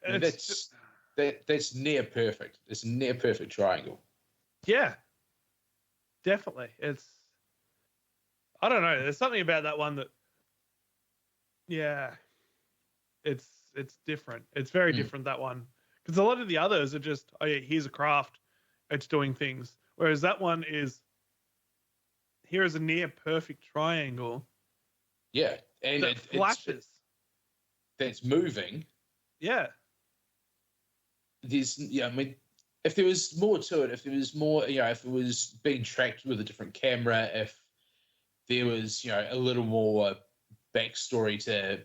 And that's near perfect. It's near perfect triangle. Yeah. Definitely. I don't know. There's something about that one that, yeah, it's different. It's very different, that one. Because a lot of the others are just, oh yeah, here's a craft, it's doing things. Whereas that one is, here is a near perfect triangle. Yeah, and that flashes. That's moving. Yeah. I mean, if there was more to it, if there was more, if it was being tracked with a different camera, if there was, a little more backstory to,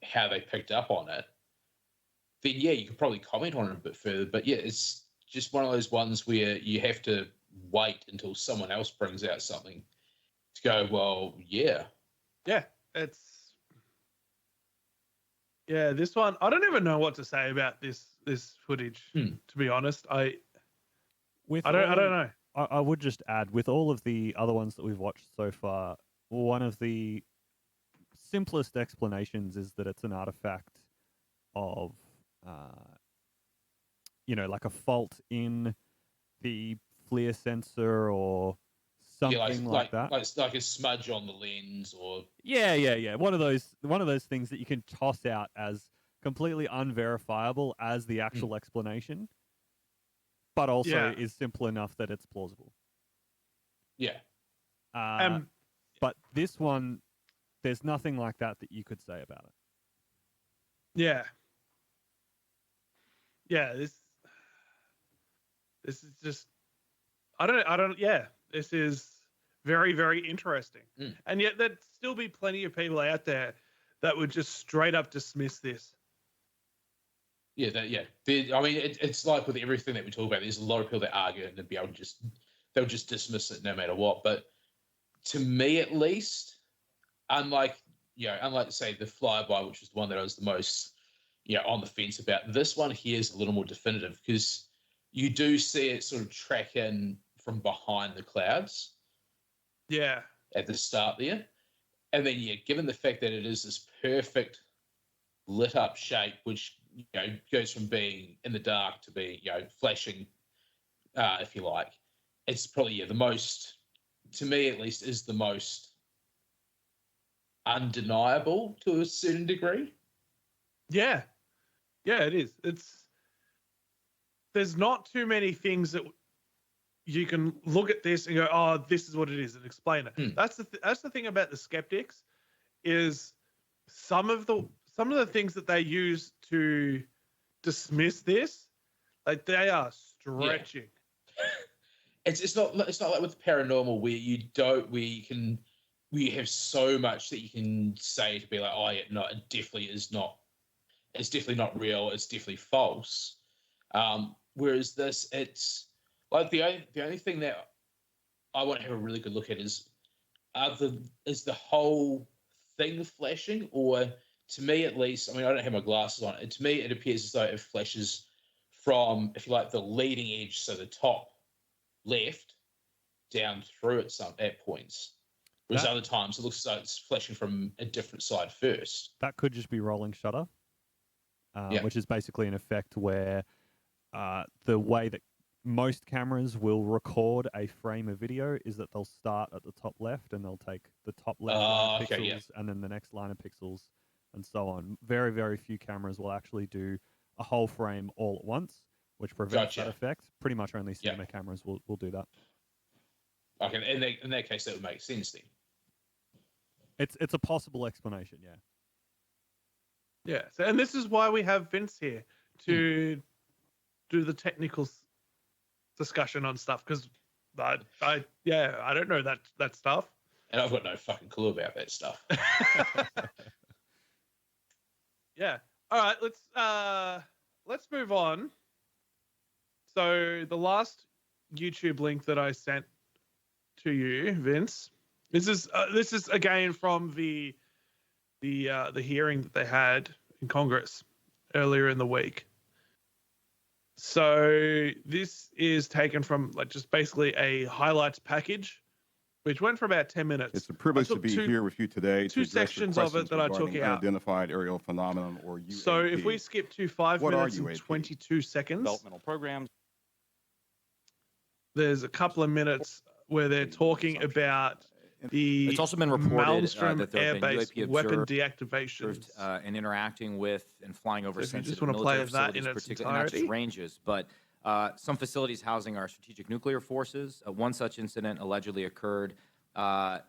how they picked up on it, then yeah, you could probably comment on it a bit further. But yeah, it's just one of those ones where you have to wait until someone else brings out something to go, well, yeah. Yeah, this one, I don't even know what to say about this footage, to be honest. I don't know. I would just add, with all of the other ones that we've watched so far, one of the simplest explanations is that it's an artifact of, like a fault in the FLIR sensor or something like that. Like a smudge on the lens, or yeah. One of those things that you can toss out as completely unverifiable as the actual explanation, but also is simple enough that it's plausible. Yeah. But this one, there's nothing like that you could say about it. Yeah. Yeah, this is just, this is very, very interesting. And yet there'd still be plenty of people out there that would just straight up dismiss this. Yeah, I mean, it's like with everything that we talk about, there's a lot of people that argue and they'll just dismiss it no matter what. But to me, at least, unlike say the flyby, which is the one that I was the most, on the fence about, this one here is a little more definitive, because you do see it sort of track in from behind the clouds. Yeah. At the start there. And then, given the fact that it is this perfect lit up shape, which, goes from being in the dark to be, flashing, if you like, it's probably, the most, to me at least, is the most undeniable to a certain degree. Yeah. Yeah, it is. There's not too many things that you can look at this and go, oh, this is what it is, and explain it. That's the thing about the skeptics, is some of the things that they use to dismiss this Like they are stretching. It's not like with paranormal where you have so much that you can say to be like, oh yeah, no, it definitely is not. It's definitely not real. It's definitely false. Whereas this, it's like the only thing that I want to have a really good look at is the whole thing flashing, or to me at least, I mean, I don't have my glasses on. To me, it appears as though it flashes from, if you like, the leading edge, so the top left, down through at points. Whereas other times it looks as though it's flashing from a different side first. That could just be rolling shutter, which is basically an effect where the way that most cameras will record a frame of video is that they'll start at the top left and they'll take the top left line of pixels and then the next line of pixels and so on. Very, very few cameras will actually do a whole frame all at once, which prevents that effect. Pretty much only cinema cameras will do that. Okay, in that case, that would make sense then. It's a possible explanation, yeah. Yeah, so, and this is why we have Vince here to do the technical discussion on stuff, because I don't know that stuff, and I've got no fucking clue about that stuff. Yeah. All right, let's move on. So the last YouTube link that I sent to you, Vince, this is again from the hearing that they had in Congress earlier in the week. So this is taken from just basically a highlights package, which went for about 10 minutes. It's a privilege to be here with you today. Two sections of it that I took out. Unidentified aerial phenomenon, or UAP. So if we skip to 5 minutes and 22 seconds, developmental programs. There's a couple of minutes where they're talking about it's also been reported Maelstrom that there have been air-based UAP weapon observed deactivations. and interacting with and flying over So if you just sensitive want to military play that facilities, in its particularly not just entirety. ranges, but some facilities housing our strategic nuclear forces. One such incident allegedly occurred at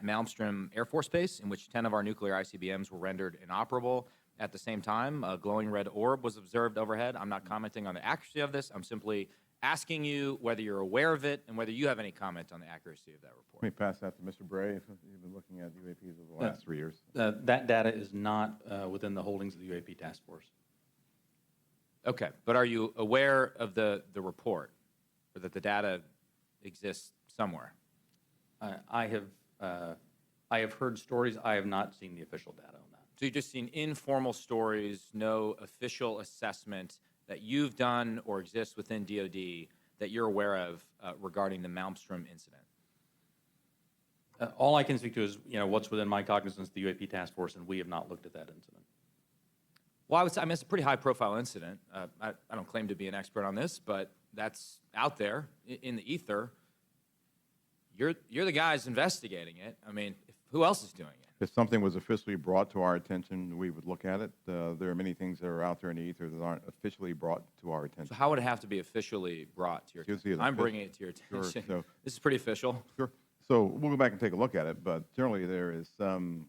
Malmstrom Air Force Base, in which 10 of our nuclear ICBMs were rendered inoperable. At the same time, a glowing red orb was observed overhead. I'm not commenting on the accuracy of this. I'm simply asking you whether you're aware of it and whether you have any comment on the accuracy of that report. Let me pass that to Mr. Bray. You've been looking at UAPs over the last 3 years. That data is not within the holdings of the UAP task force. Okay, but are you aware of the report, or that the data exists somewhere? I have heard stories. I have not seen the official data on that. So you've just seen informal stories, no official assessment that you've done or exists within DoD that you're aware of regarding the Malmstrom incident? All I can speak to is what's within my cognizance, the UAP task force, and we have not looked at that incident. Well, I would say, it's a pretty high-profile incident. I don't claim to be an expert on this, but that's out there in the ether. You're the guys investigating it. I mean, who else is doing it? If something was officially brought to our attention, we would look at it. There are many things that are out there in the ether that aren't officially brought to our attention. So how would it have to be officially brought to your attention? I'm bringing it to your attention. Sure, so, this is pretty official. Sure. So we'll go back and take a look at it, but generally there is some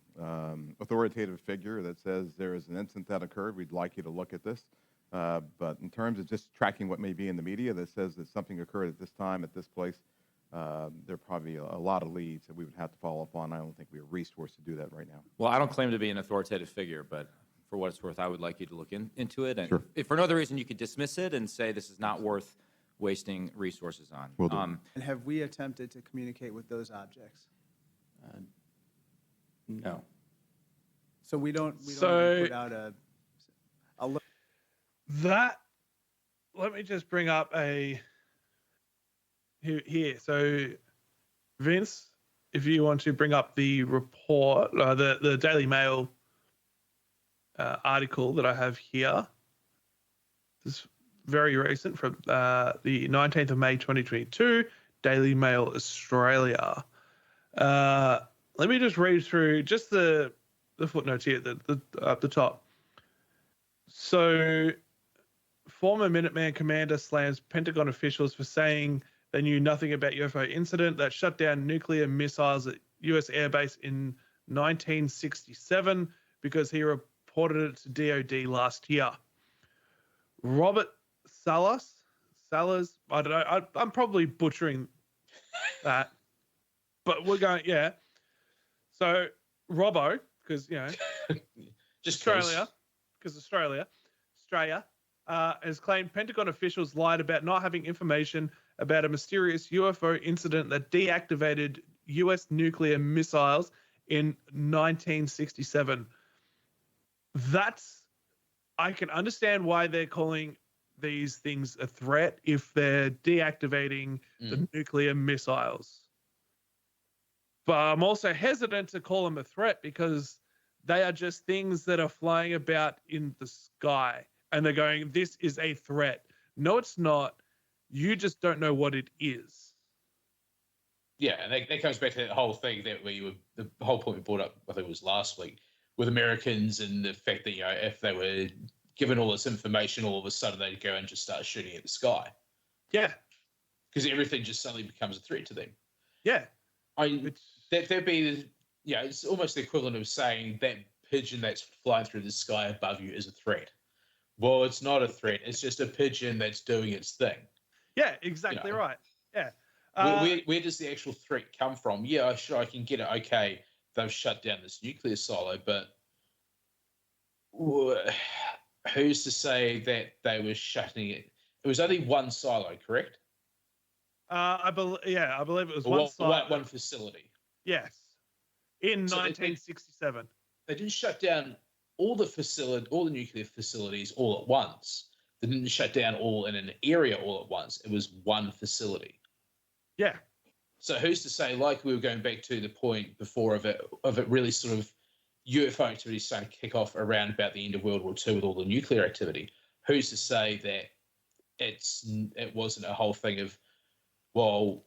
authoritative figure that says there is an incident that occurred. We'd like you to look at this. But in terms of just tracking what may be in the media that says that something occurred at this time, at this place, there are probably a lot of leads that we would have to follow up on. I don't think we are resourced to do that right now. Well, I don't claim to be an authoritative figure, but for what it's worth, I would like you to look into it. And Sure. if for no other reason, you could dismiss it and say this is not worth wasting resources on. Will do. And have we attempted to communicate with those objects? No. So we don't So- even put out a Let me just bring up here. So, Vince, if you want to bring up the report, the Daily Mail article that I have here. This is very recent, from the 19th of May 2022, Daily Mail Australia. Let me just read through just the footnotes here up the top. So, former Minuteman commander slams Pentagon officials for saying they knew nothing about UFO incident that shut down nuclear missiles at U.S. Air Base in 1967 because he reported it to DOD last year. Robert Salas. I don't know. I'm probably butchering that, but we're going. Yeah. So Robbo, because Just Australia, because Australia, has claimed Pentagon officials lied about not having information about a mysterious UFO incident that deactivated U.S. nuclear missiles in 1967. I can understand why they're calling these things a threat if they're deactivating the nuclear missiles. But I'm also hesitant to call them a threat because they are just things that are flying about in the sky. And they're going, this is a threat. No, it's not. You just don't know what it is. Yeah, and that comes back to that whole thing that the whole point we brought up, I think it was last week, with Americans and the fact that, if they were given all this information, all of a sudden they'd go and just start shooting at the sky. Yeah. Because everything just suddenly becomes a threat to them. Yeah. That'd be, it's almost the equivalent of saying that pigeon that's flying through the sky above you is a threat. Well, it's not a threat. It's just a pigeon that's doing its thing. Yeah, exactly right. Yeah. Where does the actual threat come from? Yeah, sure, I can get it. Okay, they've shut down this nuclear silo, but who's to say that they were shutting it? It was only one silo, correct? I believe it was one facility. Yes, in 1967. They didn't shut down all the nuclear facilities all at once. They didn't shut down all in an area all at once. It was one facility. Yeah. So who's to say, like we were going back to the point before of it really sort of UFO activity starting to kick off around about the end of World War II with all the nuclear activity. Who's to say that it wasn't a whole thing of, well,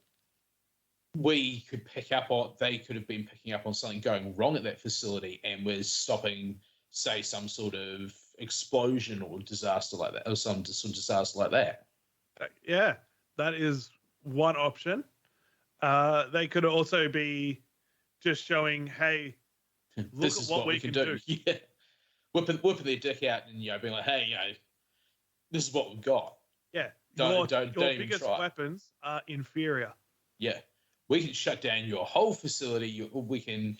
we could pick up on, they could have been picking up on something going wrong at that facility and was stopping, say, some sort of explosion or disaster like that, or some sort of disaster like that. Yeah, that is one option. They could also be just showing, hey, look this at is what we can do. Yeah, whipping their dick out and being like, hey, this is what we've got. Yeah, don't your even biggest try. weapons are inferior. Yeah, we can shut down your whole facility. We can,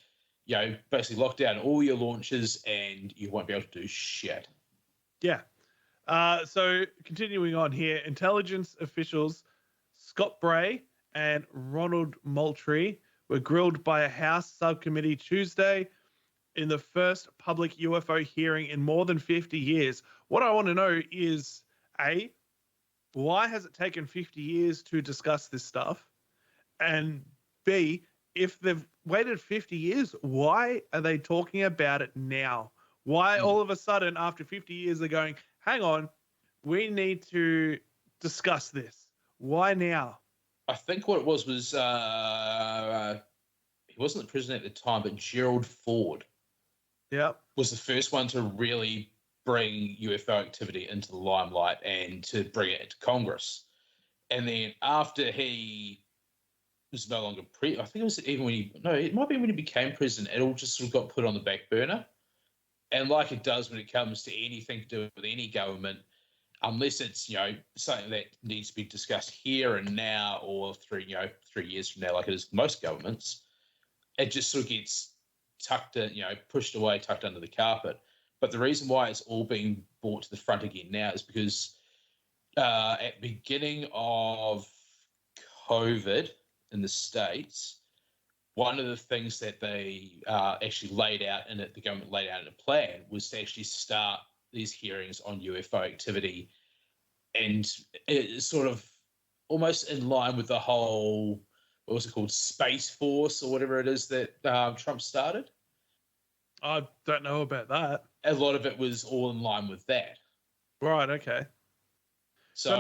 basically lock down all your launches, and you won't be able to do shit. Yeah. So continuing on here, intelligence officials Scott Bray and Ronald Moultrie were grilled by a House subcommittee Tuesday in the first public UFO hearing in more than 50 years. What I want to know is, A, why has it taken 50 years to discuss this stuff? And B, if they've waited 50 years, why are they talking about it now? Why all of a sudden, after 50 years, they're going, hang on, we need to discuss this. Why now? I think what it was he wasn't the president at the time, but Gerald Ford was the first one to really bring UFO activity into the limelight and to bring it into Congress. And then after he was no longer I think it was even it might be when he became president, it all just sort of got put on the back burner. And like it does when it comes to anything to do with any government, unless it's, something that needs to be discussed here and now or 3 years from now, like it is most governments, it just sort of gets tucked in, pushed away, tucked under the carpet. But the reason why it's all being brought to the front again now is because at the beginning of COVID in the States, one of the things that they actually laid out in it, the government laid out in a plan, was to actually start these hearings on UFO activity, and it's sort of almost in line with the whole, what was it called, Space Force or whatever it is that Trump started. I don't know about that. A lot of it was all in line with that. Right, okay. So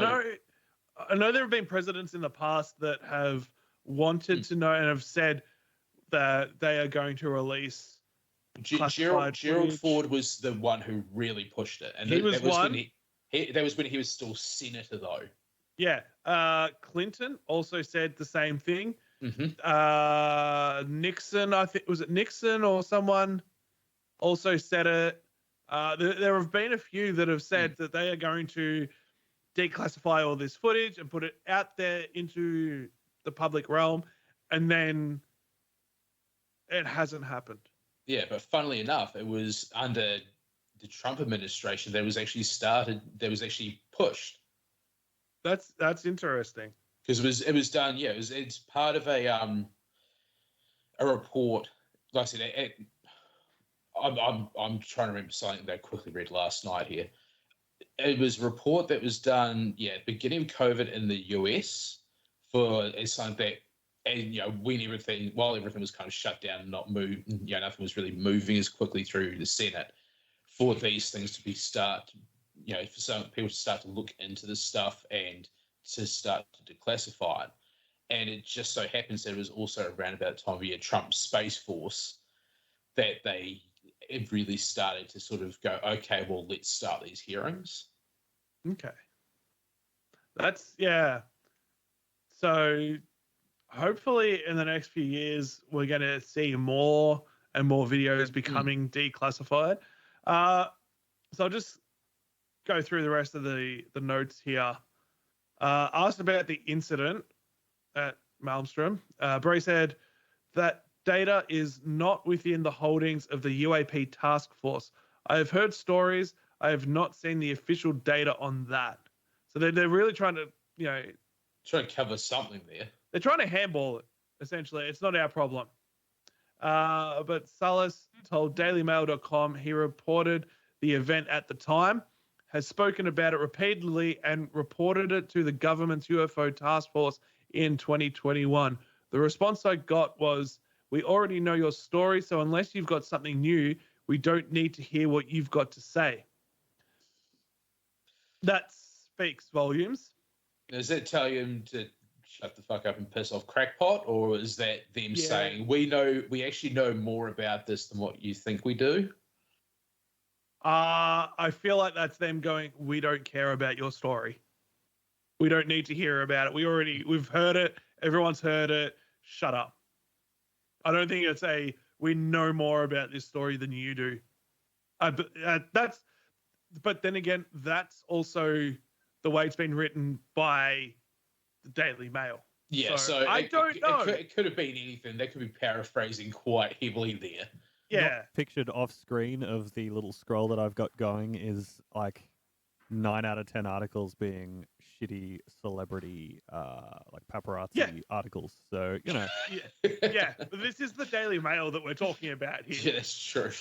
I know there have been presidents in the past that have wanted to know and have said that they are going to release Gerald Ford was the one who really pushed it, and that was when he was still senator, though. Yeah, Clinton also said the same thing. Mm-hmm. Nixon, I think, was it Nixon or someone also said it. There have been a few that have said that they are going to declassify all this footage and put it out there into the public realm, and then it hasn't happened. Yeah, but funnily enough, it was under the Trump administration that was actually pushed. That's interesting. Because it was done. Yeah, it's part of a report. Like I said, I'm trying to remember something that I quickly read last night here. It was a report that was done, beginning of COVID in the US for something that, and while everything was kind of shut down and not moved, nothing was really moving as quickly through the Senate, for these things to for some people to start to look into this stuff and to start to declassify it. And it just so happens that it was also around about the time of year Trump's Space Force that it really started to sort of go, okay, well, let's start these hearings. Okay. So hopefully in the next few years, we're going to see more and more videos becoming declassified. So I'll just go through the rest of the notes here. Asked about the incident at Malmstrom. Bray said that data is not within the holdings of the UAP task force. I have heard stories. I have not seen the official data on that. So they're really trying to, trying to cover something there. They're trying to handball it, essentially. It's not our problem. But Salas told DailyMail.com he reported the event at the time, has spoken about it repeatedly, and reported it to the government's UFO task force in 2021. The response I got was, we already know your story, so unless you've got something new, we don't need to hear what you've got to say. That speaks volumes. Does that tell him to shut the fuck up and piss off crackpot, or is that them saying we actually know more about this than what you think we do? I feel like that's them going, we don't care about your story. We don't need to hear about it. We've heard it. Everyone's heard it. Shut up. I don't think it's we know more about this story than you do. But then again, that's also the way it's been written by the Daily Mail. Yeah, so I don't know. It could have been anything. They could be paraphrasing quite heavily there. Yeah. Not pictured off screen of the little scroll that I've got going is like 9 out of 10 articles being shitty celebrity, like paparazzi articles. So, Yeah. But this is the Daily Mail that we're talking about here. Yeah, that's true.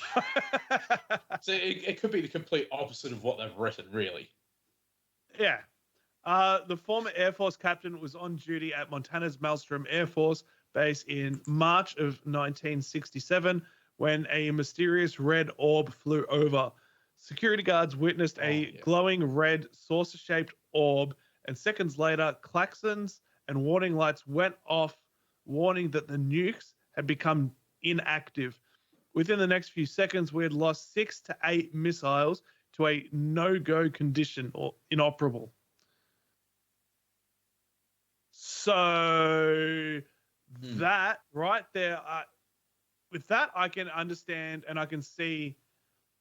So it could be the complete opposite of what they've written, really. Yeah. The former Air Force captain was on duty at Montana's Maelstrom Air Force Base in March of 1967 when a mysterious red orb flew over. Security guards witnessed a glowing red saucer-shaped orb, and seconds later, klaxons and warning lights went off, warning that the nukes had become inactive. Within the next few seconds, we had lost 6 to 8 missiles to a no-go condition or inoperable. So that right there, with that, I can understand and I can see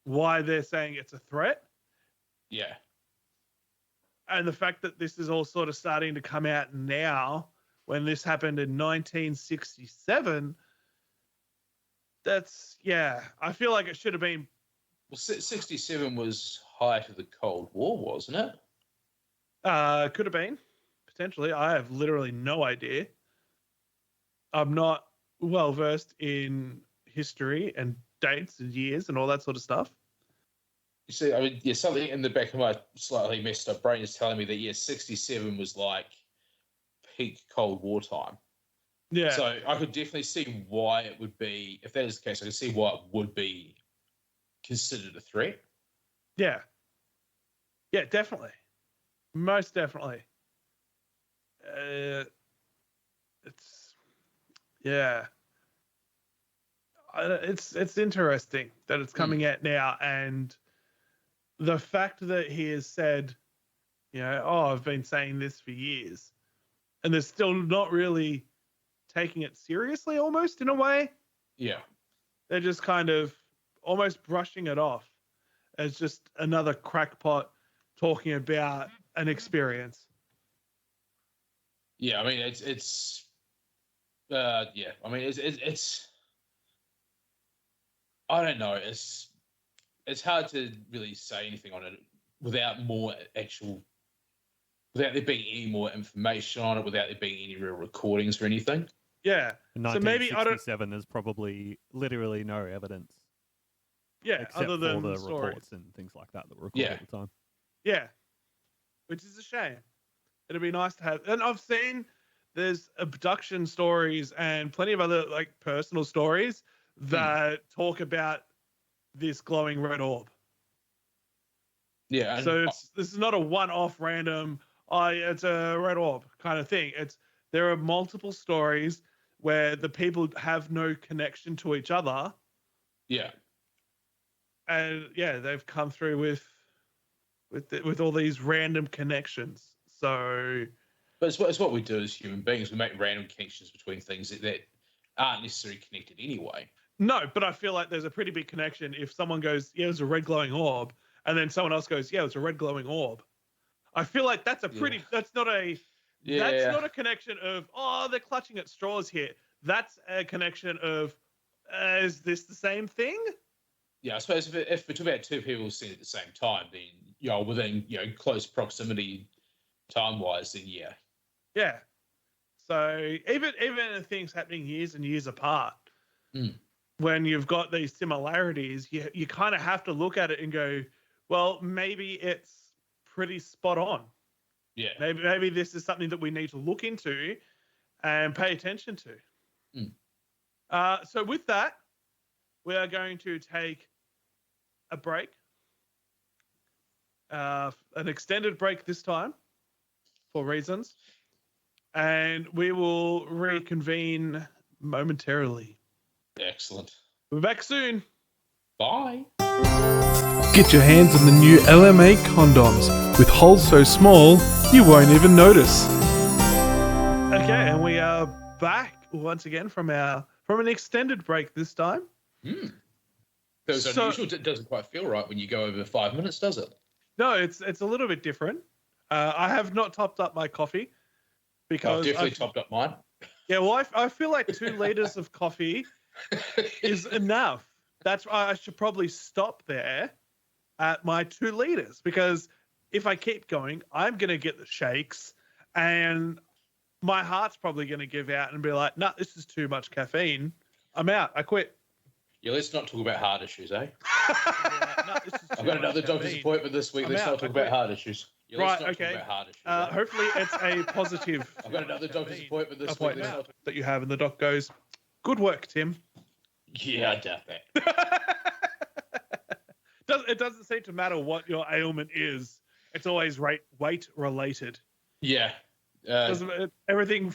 why they're saying it's a threat. Yeah. And the fact that this is all sort of starting to come out now, when this happened in 1967, I feel like it should have been. Well, 67 was height of the Cold War, wasn't it? Could have been, potentially. I have literally no idea. I'm not well versed in history and dates and years and all that sort of stuff. You see, I mean, something in the back of my slightly messed up brain is telling me that 67 was like peak Cold War time. Yeah. So I could definitely see why it would be, if that is the case, I could see why it would be considered a threat. Yeah. Yeah, definitely. Most definitely. It's interesting that it's coming out now, and the fact that he has said, I've been saying this for years, and they're still not really taking it seriously, almost in a way. Yeah. They're just kind of almost brushing it off as just another crackpot talking about an experience. Yeah, I mean it's yeah, I mean it's I don't know. It's hard to really say anything on it without without there being any more information on it, without there being any real recordings or anything. Yeah. In So maybe I don't. 1967, there's probably literally no evidence. Yeah, Except other than for the stories. reports and things like that were recorded at the time. Yeah, which is a shame. It'd be nice to have. And I've seen there's abduction stories and plenty of other like personal stories that talk about this glowing red orb. Yeah. So this is not a one-off random. Oh, yeah, it's a red orb kind of thing. There are multiple stories where the people have no connection to each other. Yeah. And yeah, they've come through with all these random connections. So, but it's what we do as human beings. We make random connections between things that aren't necessarily connected anyway. No, but I feel like there's a pretty big connection if someone goes, yeah, it's a red glowing orb, and then someone else goes, yeah, it's a red glowing orb. I feel like that's that's not a connection of, oh, they're clutching at straws here. That's a connection of, is this the same thing? Yeah, I suppose if we're talking about two people seen at the same time, then within close proximity time-wise, then yeah. Yeah. So even things happening years and years apart, when you've got these similarities, you kind of have to look at it and go, well, maybe it's pretty spot on. Yeah. Maybe this is something that we need to look into and pay attention to. So with that, we are going to take a break, an extended break this time for reasons, and we will reconvene momentarily. Excellent. We're back soon. Bye. Get your hands on the new LMA condoms with holes so small you won't even notice. Okay, and we are back once again from an extended break this time. That was unusual. It doesn't quite feel right when you go over 5 minutes, does it? No, it's a little bit different. I have not topped up my coffee because I've definitely topped up mine. Yeah, well, I feel like 2 liters of coffee is enough. That's why I should probably stop there at my 2 liters, because if I keep going, I'm going to get the shakes and my heart's probably going to give out and be like, nah, this is too much caffeine. I'm out. I quit. Yeah, let's not talk about heart issues, eh? I've got another doctor's appointment this week. Let's not talk about heart issues. Yeah, right, okay. Hopefully it's a positive. I've got another doctor's appointment this week. That you have, and the doc goes, good work, Tim. Yeah, I doubt that. It doesn't seem to matter what your ailment is. It's always weight related. Yeah. Everything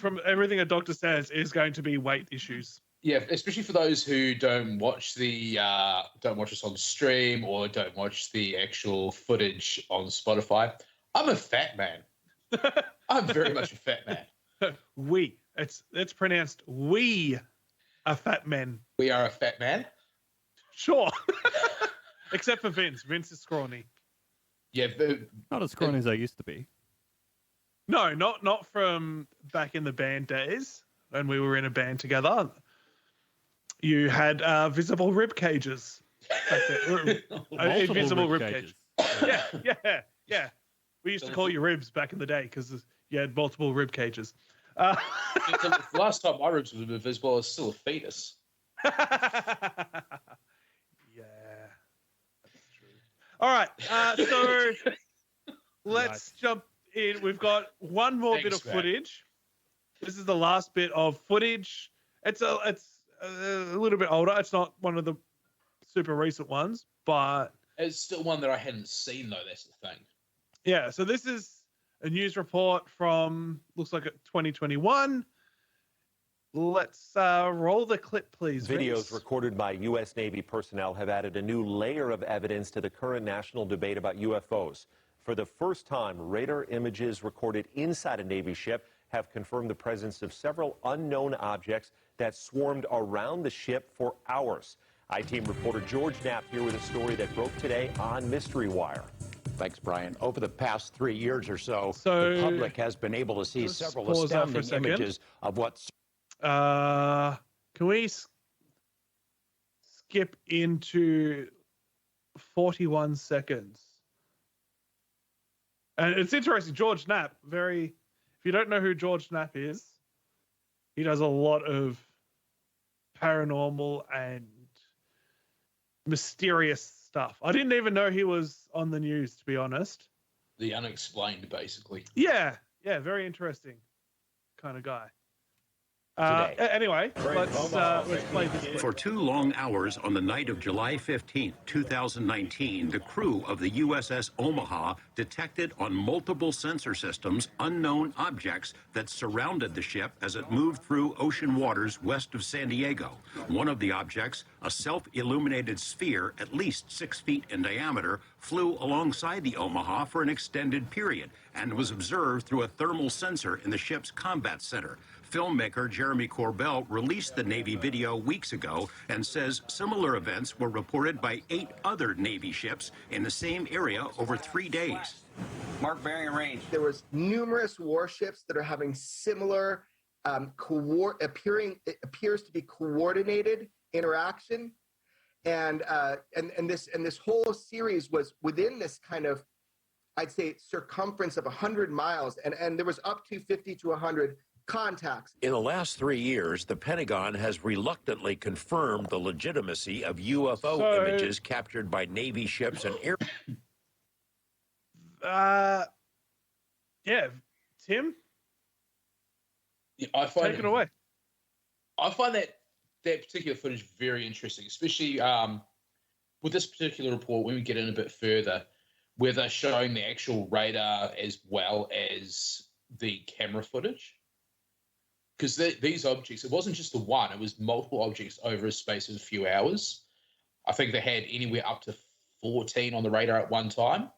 a doctor says is going to be weight issues. Yeah, especially for those who don't watch us on stream or don't watch the actual footage on Spotify. I'm a fat man. I'm very much a fat man. It's pronounced we are fat men. We are a fat man? Sure. Except for Vince. Vince is scrawny. Yeah, not as scrawny as I used to be. No, not from back in the band days when we were in a band together. You had visible rib cages. Invisible rib cages. Yeah. We used to call you ribs back in the day because you had multiple rib cages. The last time my ribs were invisible, I was still a fetus. Yeah, that's true. All right, so let's jump in. We've got one more bit of footage. This is the last bit of footage. It's a little bit older. It's not one of the super recent ones, but it's still one that I hadn't seen, though. That's the thing. Yeah, so this is a news report from, looks like 2021. Let's roll the clip, please. Videos recorded by U.S. Navy personnel have added a new layer of evidence to the current national debate about UFOs. For the first time, radar images recorded inside a Navy ship have confirmed the presence of several unknown objects that swarmed around the ship for hours. I-Team reporter George Knapp here with a story that broke today on Mystery Wire. Thanks, Brian. Over the past 3 years or so, So, the public has been able to see let's several pause that for a astounding second. images of what... Can we skip into 41 seconds? And it's interesting. George Knapp, if you don't know who George Knapp is, he does a lot of paranormal and mysterious stuff. I didn't even know he was on the news, to be honest. The unexplained, basically. Yeah, very interesting kind of guy. Anyway, let's play this clip. For 2 long hours on the night of July 15, 2019, the crew of the USS Omaha detected on multiple sensor systems unknown objects that surrounded the ship as it moved through ocean waters west of San Diego. One of the objects, a self-illuminated sphere at least 6 feet in diameter, flew alongside the Omaha for an extended period and was observed through a thermal sensor in the ship's combat center. Filmmaker Jeremy Corbell released the Navy video weeks ago and says similar events were reported by 8 other Navy ships in the same area over 3 days. Mark bearing and range. There was numerous warships that are having similar it appears to be coordinated interaction, and this whole series was within this kind of, I'd say, circumference of 100 miles, and there was up to 50 to 100 contacts. In the last 3 years, the Pentagon has reluctantly confirmed the legitimacy of UFO images captured by Navy ships and air. Tim? Yeah, take it away. I find that particular footage very interesting, especially with this particular report when we get in a bit further, where they're showing the actual radar as well as the camera footage. Because these objects, it wasn't just the one, it was multiple objects over a space of a few hours. I think they had anywhere up to 14 on the radar at one time.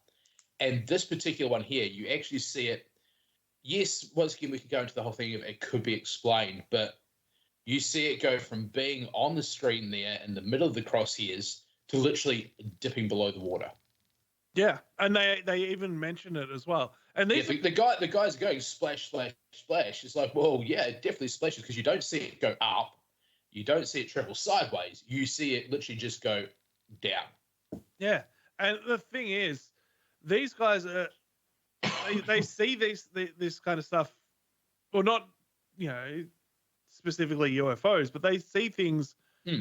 And this particular one here, you actually see it. Yes, once again, we could go into the whole thing of it could be explained, but you see it go from being on the screen there in the middle of the crosshairs to literally dipping below the water. Yeah, and they even mention it as well. And these the guys are going splash, splash, splash. It's like, well, yeah, it definitely splashes because you don't see it go up. You don't see it travel sideways. You see it literally just go down. Yeah, and the thing is, these guys are they see this kind of stuff, well, not specifically UFOs, but they see things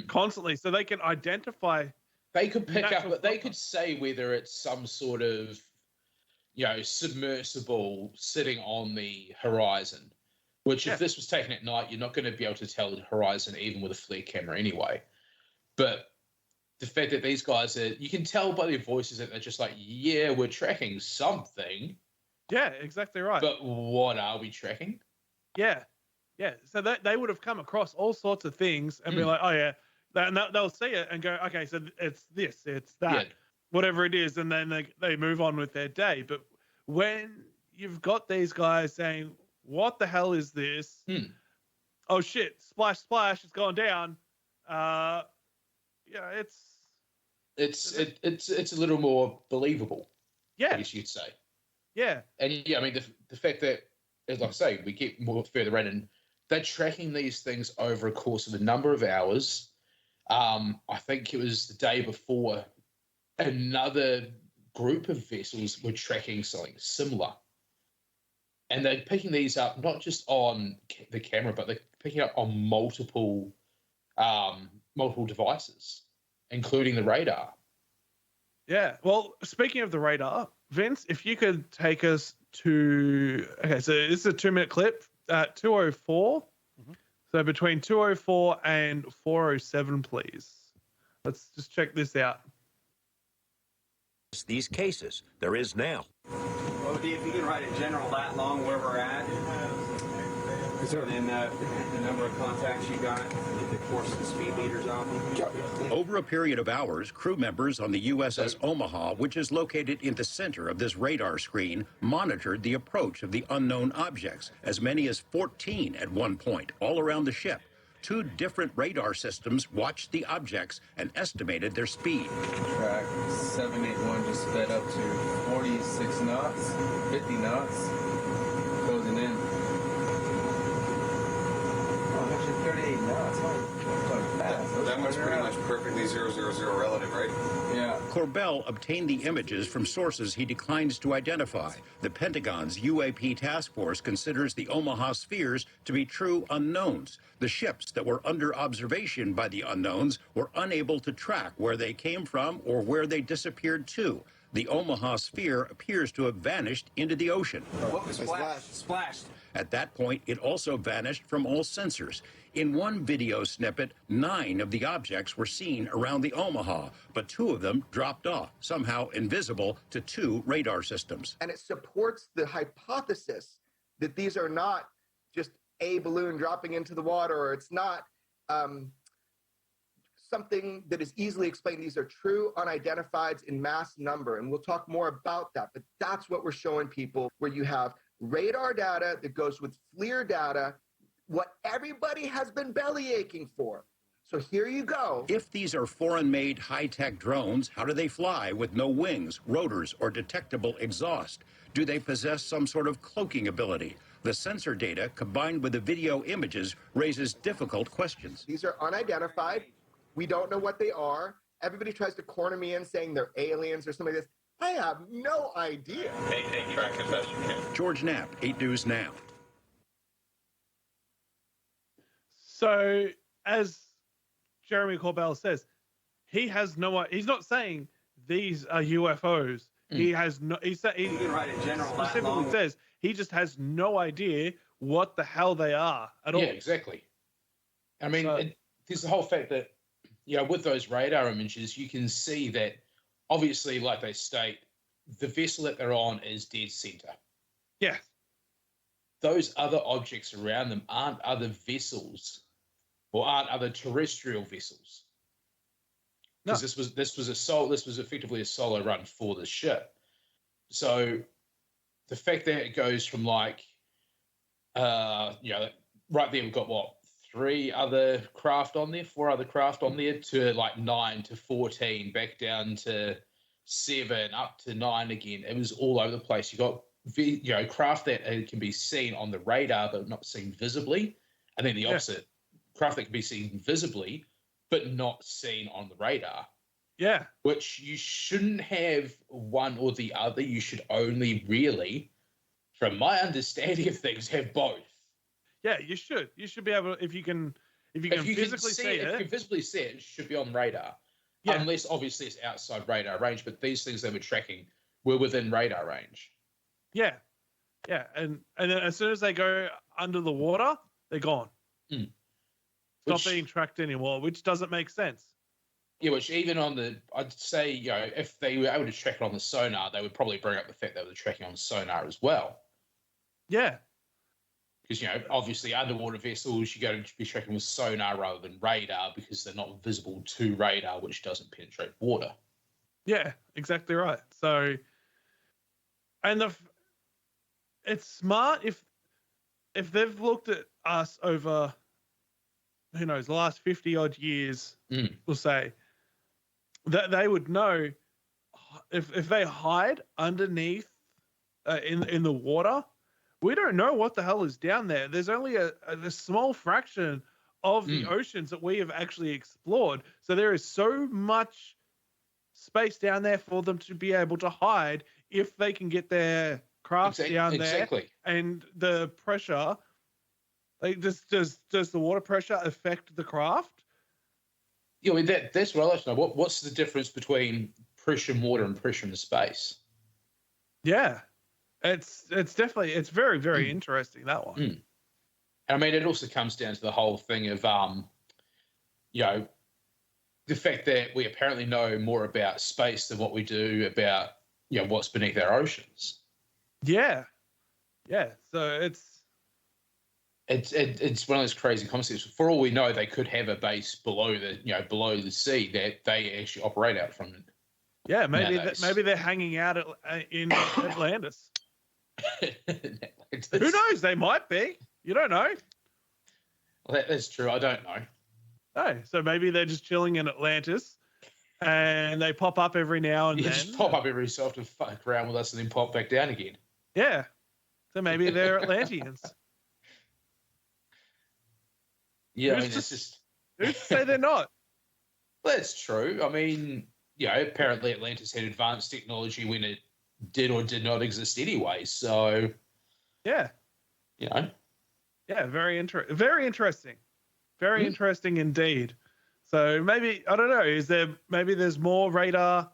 constantly, so they can identify. They could pick up, but they could say whether it's some sort of, submersible sitting on the horizon, which if this was taken at night, you're not going to be able to tell the horizon even with a FLIR camera anyway. But the fact that these guys you can tell by their voices that they're just like, yeah, we're tracking something. Yeah, exactly right. But what are we tracking? Yeah. So they would have come across all sorts of things and be like, oh yeah. And they'll see it and go, okay, so it's this, it's that, whatever it is, and then they move on with their day. But when you've got these guys saying, what the hell is this? Oh, shit, splash, splash, it's gone down. It's a little more believable. Yeah. I guess you'd say. Yeah. And, I mean, the fact that, as I say, we get more further in, and they're tracking these things over a course of a number of hours. I think it was the day before, another group of vessels were tracking something similar. And they're picking these up not just on the camera, but they're picking up on multiple devices, including the radar. Yeah. Well, speaking of the radar, Vince, if you could take us to... Okay, so this is a 2-minute clip at 2:04. So between 2:04 and 4:07, please. Let's just check this out. These cases, there is now. Well, if you can write a general that long where we're at, and then the number of contacts you got, the course of the speed meters on them. Over a period of hours, crew members on the USS Omaha, which is located in the center of this radar screen, monitored the approach of the unknown objects, as many as 14 at one point, all around the ship. 2 different radar systems watched the objects and estimated their speed. Track 781 just sped up to 46 knots, 50 knots, closing in. Oh, actually 38 knots. That one's pretty much perfectly 000 relative, right? Yeah. Corbell obtained the images from sources he declines to identify. The Pentagon's UAP task force considers the Omaha spheres to be true unknowns. The ships that were under observation by the unknowns were unable to track where they came from or where they disappeared to. The Omaha sphere appears to have vanished into the ocean. What was splashed? At that point, it also vanished from all sensors. In one video snippet, 9 of the objects were seen around the Omaha, but 2 of them dropped off, somehow invisible to 2 radar systems. And it supports the hypothesis that these are not just a balloon dropping into the water, or it's not something that is easily explained. These are true unidentifieds in mass number, and we'll talk more about that, but that's what we're showing people, where you have radar data that goes with FLIR data, what everybody has been belly aching for. So here you go. If these are foreign-made high-tech drones, how do they fly with no wings, rotors, or detectable exhaust? Do they possess some sort of cloaking ability? The sensor data, combined with the video images, raises difficult questions. These are unidentified. We don't know what they are. Everybody tries to corner me in saying they're aliens or something like this. I have no idea. Maintain track as best you can. George Knapp, 8 News Now. So, as Jeremy Corbell says, he has no. He's not saying these are UFOs. He has no. He specifically says he just has no idea what the hell they are at all. Yeah, exactly. I mean, there's the whole fact that, you know, with those radar images, you can see that obviously, like they state, the vessel that they're on is dead center. Yeah. Those other objects around them aren't other vessels or aren't other terrestrial vessels. Because this was effectively a solo run for the ship. So the fact that it goes from like you know, right there we've got what, 4 other craft on there, to like 9 to 14, back down to 7, up to 9 again. It was all over the place. You got, you know, craft that can be seen on the radar but not seen visibly, and then the opposite, craft that can be seen visibly but not seen on the radar. Yeah. Which you shouldn't have one or the other. You should only really, from my understanding of things, have both. Yeah, you should. You should be able to, if you can physically see it. If you can visibly see it, it should be on radar. Yeah. Unless obviously it's outside radar range, but these things they were tracking were within radar range. Yeah. Yeah. And then as soon as they go under the water, they're gone. Mm. It's not being tracked anymore, which doesn't make sense. Yeah, which even on the, I'd say, you know, if they were able to track it on the sonar, they would probably bring up the fact that they were tracking on the sonar as well. Yeah. Because, you know, obviously underwater vessels, you're going to be tracking with sonar rather than radar because they're not visible to radar, which doesn't penetrate water. Yeah, exactly right. So, and it's smart if they've looked at us over, who knows, the last 50 odd years, we'll say, that they would know if they hide underneath in the water. We don't know what the hell is down there. There's only a small fraction of the oceans that we have actually explored. So there is so much space down there for them to be able to hide if they can get their craft down there. And the pressure, like, does the water pressure affect the craft? Yeah, I mean, that's what I'd like to know. What's the difference between pressure in water and pressure in space? Yeah. It's definitely, it's very, very interesting, that one. And I mean, it also comes down to the whole thing of, you know, the fact that we apparently know more about space than what we do about, you know, what's beneath our oceans. Yeah. Yeah. So it's one of those crazy concepts. For all we know, they could have a base below the sea that they actually operate out from. Yeah, maybe they're hanging out in Atlantis. Who knows? They might be. You don't know. Well, that's true. I don't know. Oh, so maybe they're just chilling in Atlantis, and they pop up every now and You then. just pop up every so often, fuck around with us, and then pop back down again. Yeah. So maybe they're Atlanteans. Yeah, I Who's mean, to- it's just. Who's to say they're not? That's true. I mean, apparently Atlantis had advanced technology when it did or did not exist anyway. So, Yeah. Yeah, very interesting. Very interesting. Very interesting indeed. So maybe, I don't know, maybe there's more radar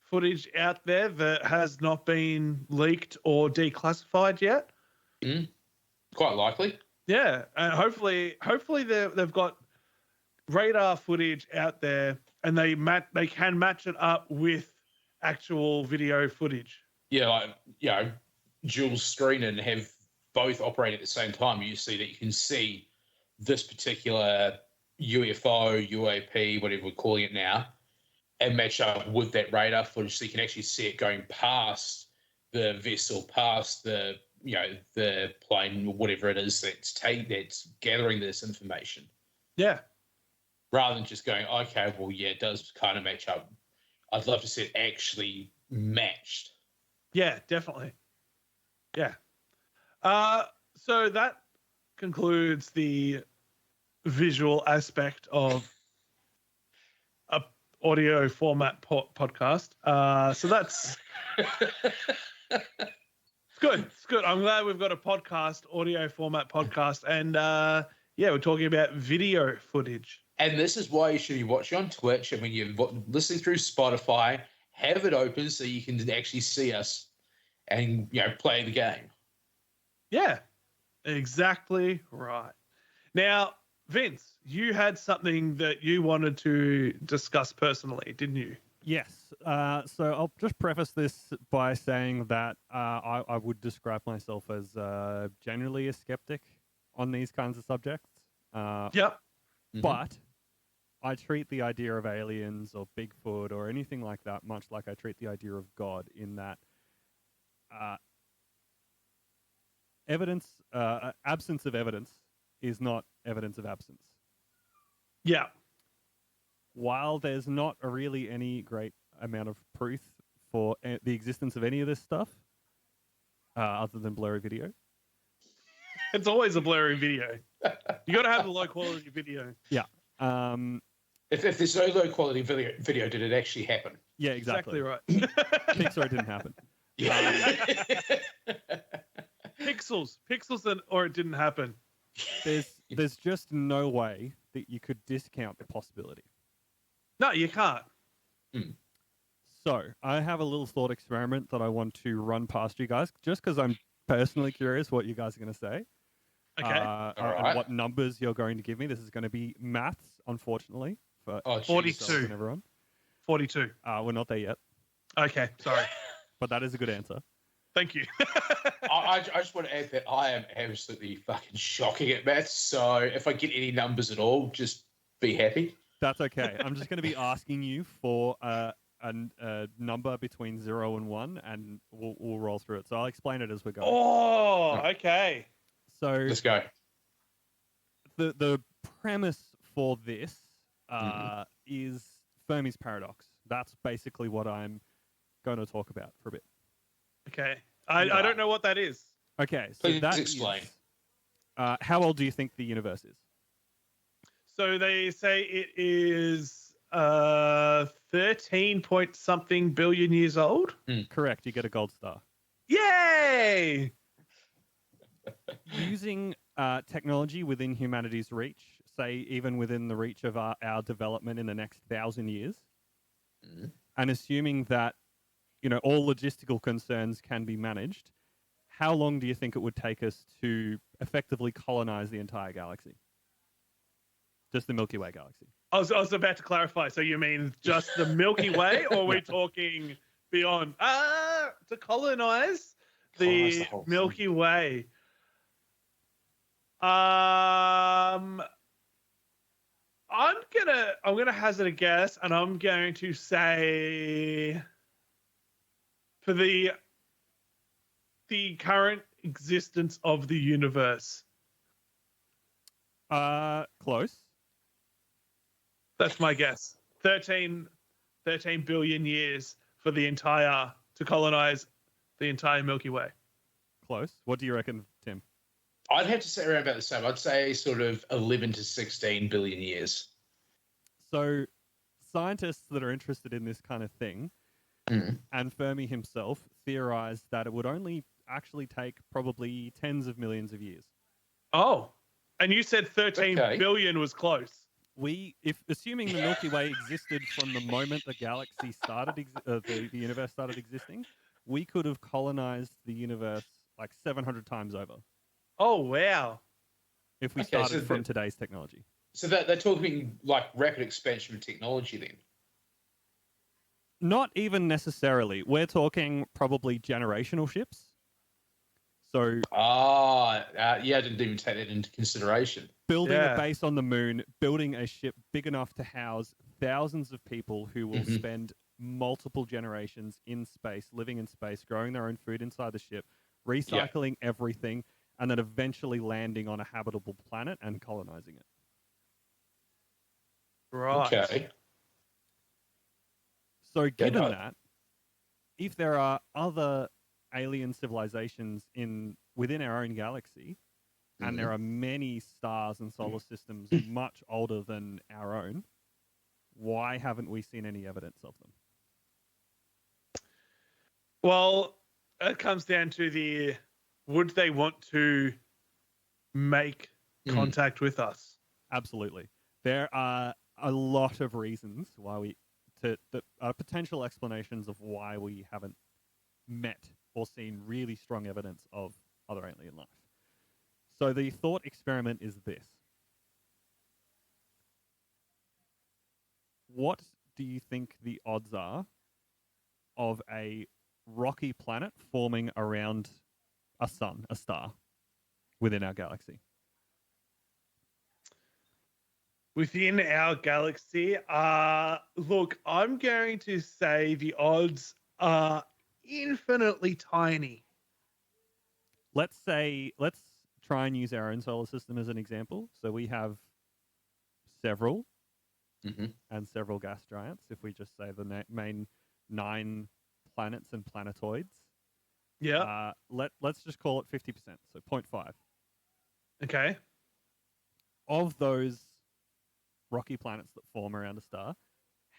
footage out there that has not been leaked or declassified yet? Quite likely. Yeah, and hopefully they've got radar footage out there, and they can match it up with actual video footage. Yeah, dual screen and have both operate at the same time. You see that you can see this particular UFO, UAP, whatever we're calling it now, and match up with that radar footage, so you can actually see it going past the vessel, past the the plane, whatever it is that's gathering this information. Yeah. Rather than just going, okay, well, yeah, it does kind of match up. I'd love to see it actually matched. Yeah, definitely. Yeah. So that concludes the visual aspect of a audio format podcast. So that's it's good. It's good. I'm glad we've got a podcast, audio format podcast, and we're talking about video footage. And this is why you should be watching on Twitch. I mean, you're listening through Spotify. Have it open so you can actually see us and play the game. Yeah, exactly right. Now, Vince, you had something that you wanted to discuss personally, didn't you? Yes. So I'll just preface this by saying that I would describe myself as generally a skeptic on these kinds of subjects. Yep. But I treat the idea of aliens or Bigfoot or anything like that much like I treat the idea of God, in that absence of evidence is not evidence of absence. Yeah. While there's not really any great amount of proof for the existence of any of this stuff, other than blurry video. It's always a blurry video. You got to have a low quality video. Yeah. If there's no low quality video, did it actually happen? Yeah, exactly. Right. Pixar didn't happen. Yeah. Pixels, or it didn't happen. There's just no way that you could discount the possibility. No, you can't. So I have a little thought experiment that I want to run past you guys, just because I'm personally curious what you guys are going to say. Okay. And what numbers you're going to give me. This is going to be maths, unfortunately. For 42. And everyone. 42. We're not there yet. Okay, sorry. But that is a good answer. Thank you. I just want to add that I am absolutely fucking shocking at maths. So if I get any numbers at all, just be happy. That's okay. I'm just going to be asking you for a number between 0 and 1, and we'll roll through it. So I'll explain it as we go. Oh, okay. So let's go. The premise for this is Fermi's paradox. That's basically what I'm going to talk about for a bit. Okay. I don't know what that is. Okay, so Please that explain. is, how old do you think the universe is? So they say it is 13 point something billion years old. Correct. You get a gold star. Yay! Using technology within humanity's reach, say even within the reach of our development in the next 1,000 years, and assuming that all logistical concerns can be managed, how long do you think it would take us to effectively colonize the entire galaxy? Just the Milky Way galaxy. I was about to clarify. So you mean just the Milky Way, or are we talking beyond? To colonize the Milky Way. I'm gonna hazard a guess, and I'm going to say for the current existence of the universe. Close. That's my guess. 13 billion years for to colonize the entire Milky Way. Close. What do you reckon, Tim? I'd have to say around about the same. I'd say sort of 11 to 16 billion years. So, scientists that are interested in this kind of thing, and Fermi himself, theorized that it would only actually take probably tens of millions of years. Oh, and you said 13 billion was close. Assuming the Milky Way existed from the moment the galaxy started, the universe started existing, we could have colonized the universe like 700 times over. Oh, wow. If we started from today's technology. So they're talking like rapid expansion of technology then? Not even necessarily. We're talking probably generational ships. So, yeah, I didn't even take that into consideration. Building a base on the moon, building a ship big enough to house thousands of people who will spend multiple generations in space, living in space, growing their own food inside the ship, recycling everything, and then eventually landing on a habitable planet and colonizing it. Right. Okay. So, given that, if there are other alien civilizations within our own galaxy, and there are many stars and solar systems much older than our own, why haven't we seen any evidence of them? Well, it comes down to would they want to make contact with us? Absolutely. There are a lot of reasons why potential explanations of why we haven't met or seen really strong evidence of other alien life. So the thought experiment is this. What do you think the odds are of a rocky planet forming around a star, within our galaxy? Within our galaxy, look, I'm going to say the odds are infinitely tiny. Let's try and use our own solar system as an example. So we have several and several gas giants. If we just say the main 9 planets and planetoids. Yeah. Let's just call it 50%, so 0.5. Okay. Of those rocky planets that form around a star,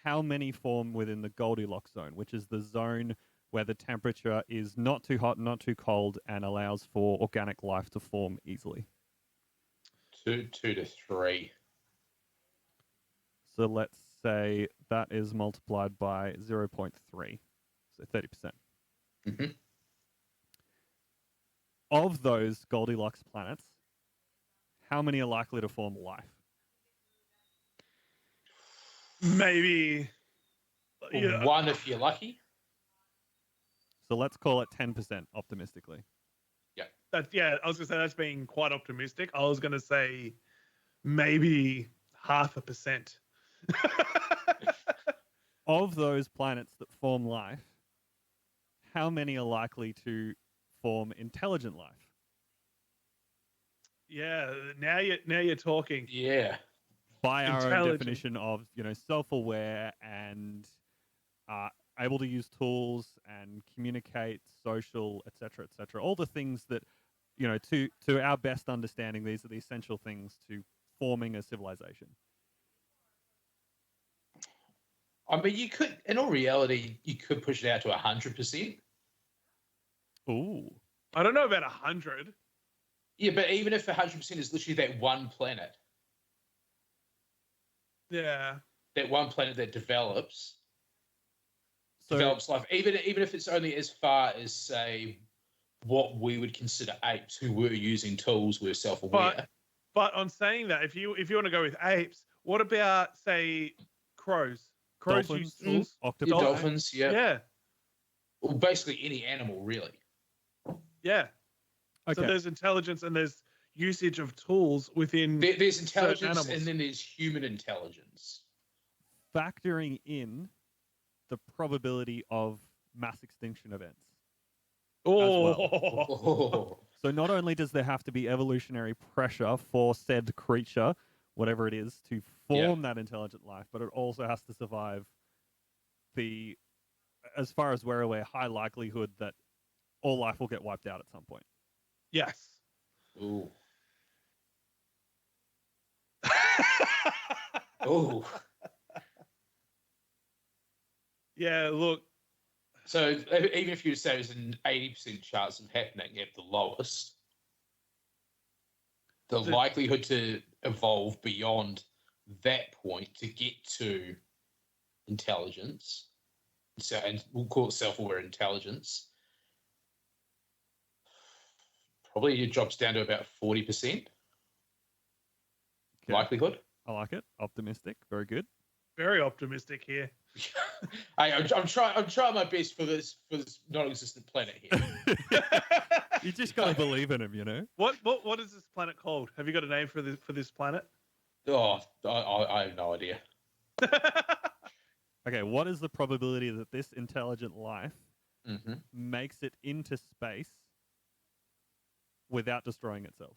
how many form within the Goldilocks zone, which is the zone where the temperature is not too hot, not too cold, and allows for organic life to form easily? 2 to 3. So let's say that is multiplied by 0.3, so 30%. Of those Goldilocks planets, how many are likely to form life? Maybe one if you're lucky. So let's call it 10% optimistically. Yeah. I was going to say that's being quite optimistic. I was going to say maybe 0.5%. Of those planets that form life, how many are likely to form intelligent life? Yeah, now you're talking. Yeah. By our own definition of, self-aware and able to use tools and communicate, social, etc., etc. All the things that, to our best understanding, these are the essential things to forming a civilization. I mean, you could, in all reality, you could push it out to 100%. Ooh. I don't know about 100. Yeah, but even if 100% is literally that one planet. Yeah. That one planet that develops life, even if it's only as far as, say, what we would consider apes who were using tools, were self-aware. But on saying that, if you want to go with apes, what about, say, crows? Crows use tools. Octopi. Dolphins, Yeah. Well, basically any animal, really. Yeah. Okay. So there's intelligence and there's usage of tools within. There's intelligence and then there's human intelligence. Factoring in the probability of mass extinction events. Oh. As well. So not only does there have to be evolutionary pressure for said creature, whatever it is, to form that intelligent life, but it also has to survive the, as far as we're aware, high likelihood that all life will get wiped out at some point. Yes. Ooh. Ooh. Yeah, look. So even if you say there's an 80% chance of happening at the lowest, the likelihood to evolve beyond that point to get to intelligence, so, and we'll call it self-aware intelligence, probably it drops down to about 40% likelihood. I like it. Optimistic. Very good. Very optimistic here. I'm trying my best for this non-existent planet here. You just gotta believe in him, you know. What is this planet called? Have you got a name for this planet? Oh, I have no idea. Okay, what is the probability that this intelligent life makes it into space without destroying itself?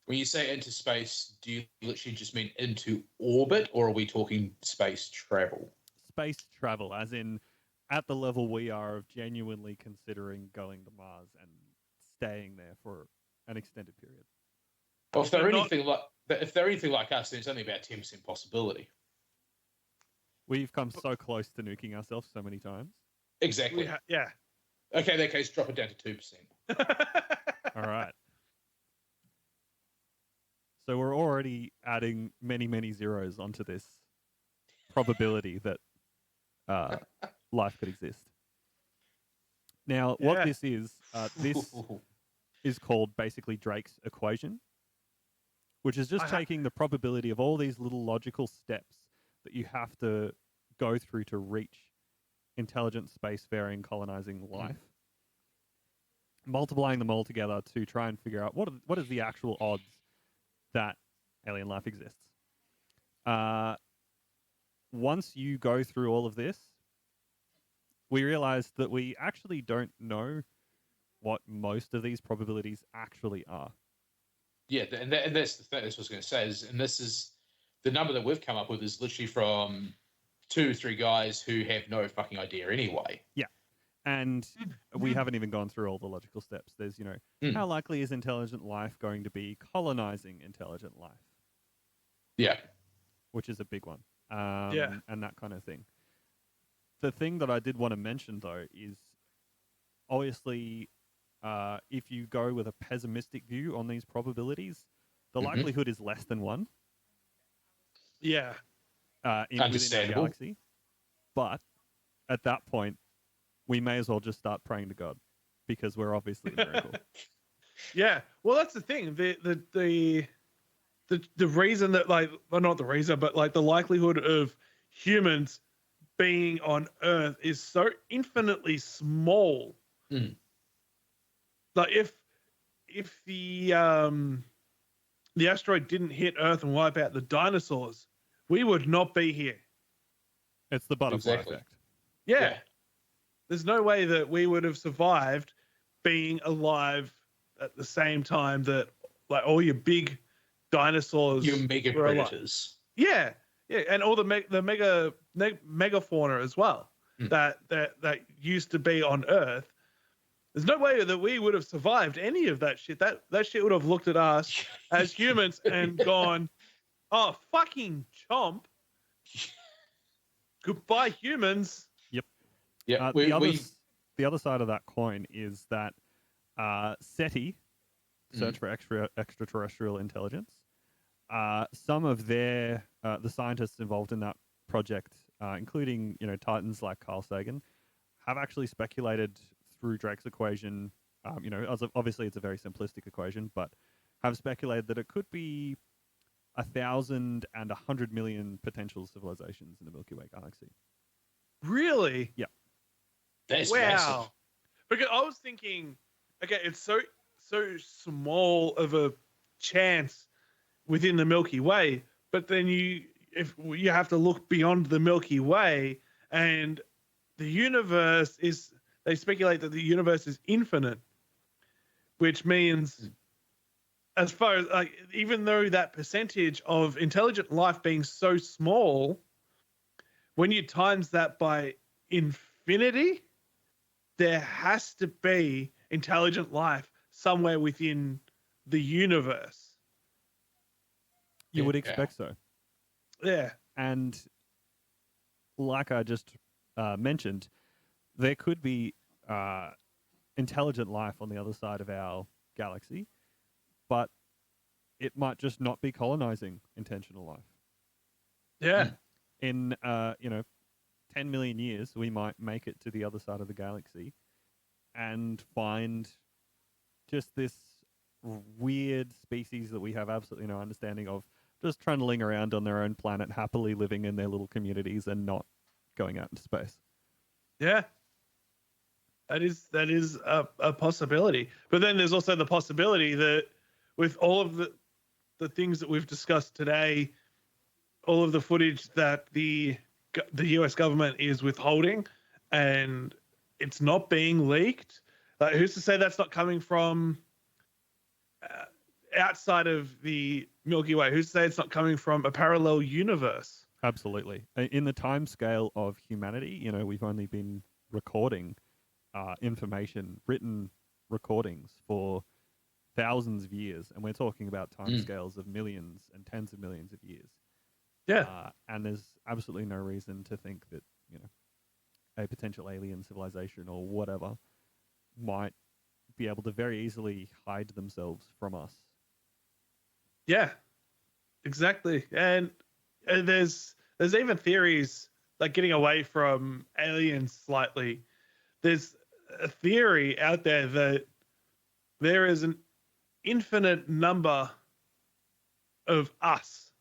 When you say into space, do you literally just mean into orbit, or are we talking space travel? Space travel, as in at the level we are of genuinely considering going to Mars and staying there for an extended period. Well, if they're anything like us, then it's only about 10% possibility. We've come so close to nuking ourselves so many times. Exactly. Yeah. Okay, in that case, drop it down to 2%. All right. So we're already adding many, many zeros onto this probability that life could exist. Now, what this is called basically Drake's equation, which is just taking the probability of all these little logical steps that you have to go through to reach intelligent spacefaring colonizing life, multiplying them all together to try and figure out what is the actual odds that alien life exists. Once you go through all of this, we realized that we actually don't know what most of these probabilities actually are. Yeah, and that's the thing. That's what I was going to say. And this is the number that we've come up with is literally from 2 or 3 guys who have no fucking idea anyway. Yeah. And we haven't even gone through all the logical steps. There's, how likely is intelligent life going to be colonizing intelligent life? Yeah. Which is a big one. And that kind of thing. The thing that I did want to mention, though, is obviously if you go with a pessimistic view on these probabilities, the likelihood is less than 1. Yeah. Within our galaxy. But at that point, we may as well just start praying to God because we're obviously a miracle. Yeah. Well, that's the thing. The reason that not the reason, but the likelihood of humans being on Earth is so infinitely small. Like if the asteroid didn't hit Earth and wipe out the dinosaurs, we would not be here. It's the butterfly effect. Yeah. There's no way that we would have survived being alive at the same time that all your big dinosaurs, your mega predators. Yeah, and all the megafauna as well that used to be on Earth. There's no way that we would have survived any of that shit. That shit would have looked at us as humans and gone, "Oh, fucking chomp! Goodbye, humans." Yep. Yeah. The other side of that coin is that SETI, Search for Extraterrestrial Intelligence, some of their the scientists involved in that project, including titans like Carl Sagan, have actually speculated through Drake's equation. Obviously it's a very simplistic equation, but have speculated that it could be 1,000 and 100 million potential civilizations in the Milky Way galaxy. Really? Yeah. That's massive. Because I was thinking, okay, it's so small of a chance within the Milky Way, but then you have to look beyond the Milky Way, and the universe is. They speculate that the universe is infinite. which means, as far as like, even though that percentage of intelligent life being so small, when you times that by infinity, there has to be intelligent life somewhere within the universe. You would expect so. Yeah. And like I just mentioned, there could be intelligent life on the other side of our galaxy, but it might just not be colonizing intentional life. Yeah. In 10 million years, we might make it to the other side of the galaxy and find just this weird species that we have absolutely no understanding of, just trundling around on their own planet, happily living in their little communities and not going out into space. Yeah. That is a possibility. But then there's also the possibility that with all of the things that we've discussed today, all of the footage that the US government is withholding and it's not being leaked, like, who's to say that's not coming from outside of the Milky Way? Who's to say it's not coming from a parallel universe? Absolutely. In the time scale of humanity, we've only been recording information, written recordings for thousands of years, and we're talking about time scales of millions and tens of millions of years. Yeah. And there's absolutely no reason to think that, a potential alien civilization or whatever might be able to very easily hide themselves from us. Yeah, exactly. And there's even theories, like, getting away from aliens slightly. There's a theory out there that there is an infinite number of us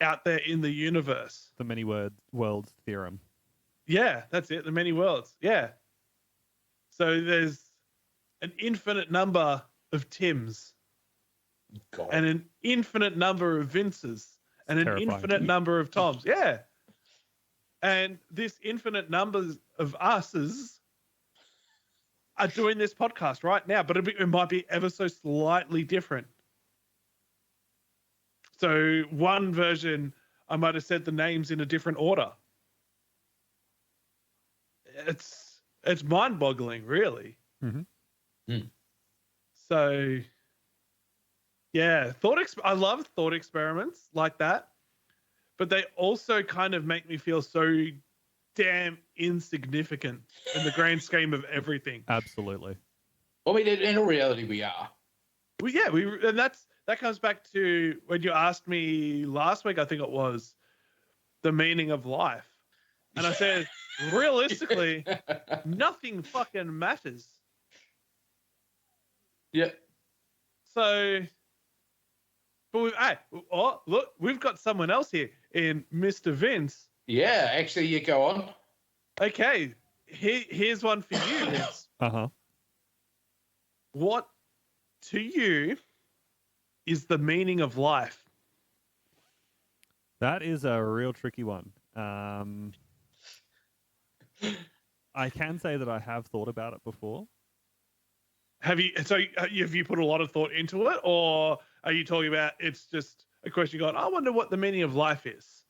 out there in the universe. The many worlds theorem. Yeah, that's it. The many worlds. Yeah. So there's an infinite number of Tims. God. And an infinite number of Vinces. And an terrifying. infinite number of Toms. Yeah. And this infinite numbers of us's are doing this podcast right now, but it might be ever so slightly different. So one version, I might have said the names in a different order. It's mind-boggling, really. Mm-hmm. So, yeah, I love thought experiments like that, but they also kind of make me feel so damn insignificant in the grand scheme of everything. Absolutely. I mean, in all reality, we are. Well, yeah, and that comes back to when you asked me last week, I think it was, the meaning of life. And I said, realistically, nothing fucking matters. Yeah. So, but look, we've got someone else here in Mr. Vince. Yeah, actually, you go on. Okay, here's one for you, Vince. Uh-huh. What, to you, is the meaning of life? That is a real tricky one. I can say that I have thought about it before. Have you put a lot of thought into it, or are you talking about it's just a question going, I wonder what the meaning of life is?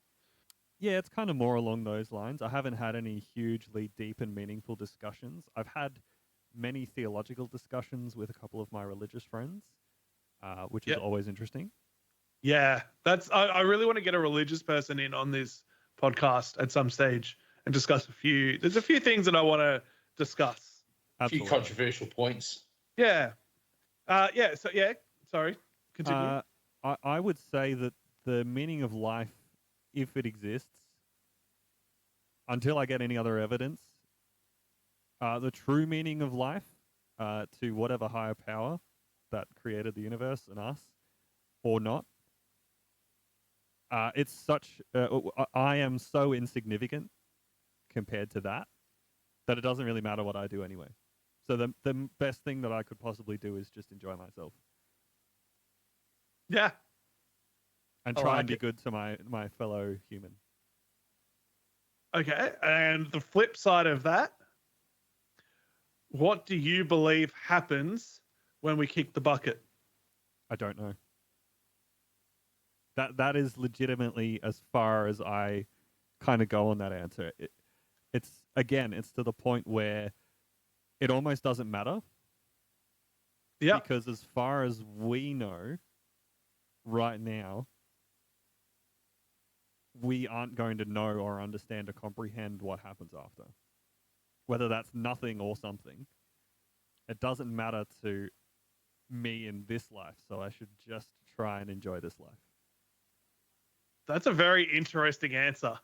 Yeah, it's kind of more along those lines. I haven't had any hugely deep and meaningful discussions. I've had many theological discussions with a couple of my religious friends, which is always interesting. Yeah, I really want to get a religious person in on this podcast at some stage and discuss there's a few things that I want to discuss. A few controversial points. Yeah. Sorry. Continue. I would say that the meaning of life, if it exists, until I get any other evidence, the true meaning of life, to whatever higher power that created the universe and us, or not, it's such. I am so insignificant compared to that it doesn't really matter what I do anyway. So the best thing that I could possibly do is just enjoy myself. Yeah. And try and be good to my fellow human. Okay, and the flip side of that, what do you believe happens when we kick the bucket? I don't know. That is legitimately as far as I kind of go on that answer. It's to the point where it almost doesn't matter. Yeah. Because as far as we know right now, we aren't going to know or understand or comprehend what happens after. Whether that's nothing or something. It doesn't matter to me in this life, so I should just try and enjoy this life. That's a very interesting answer.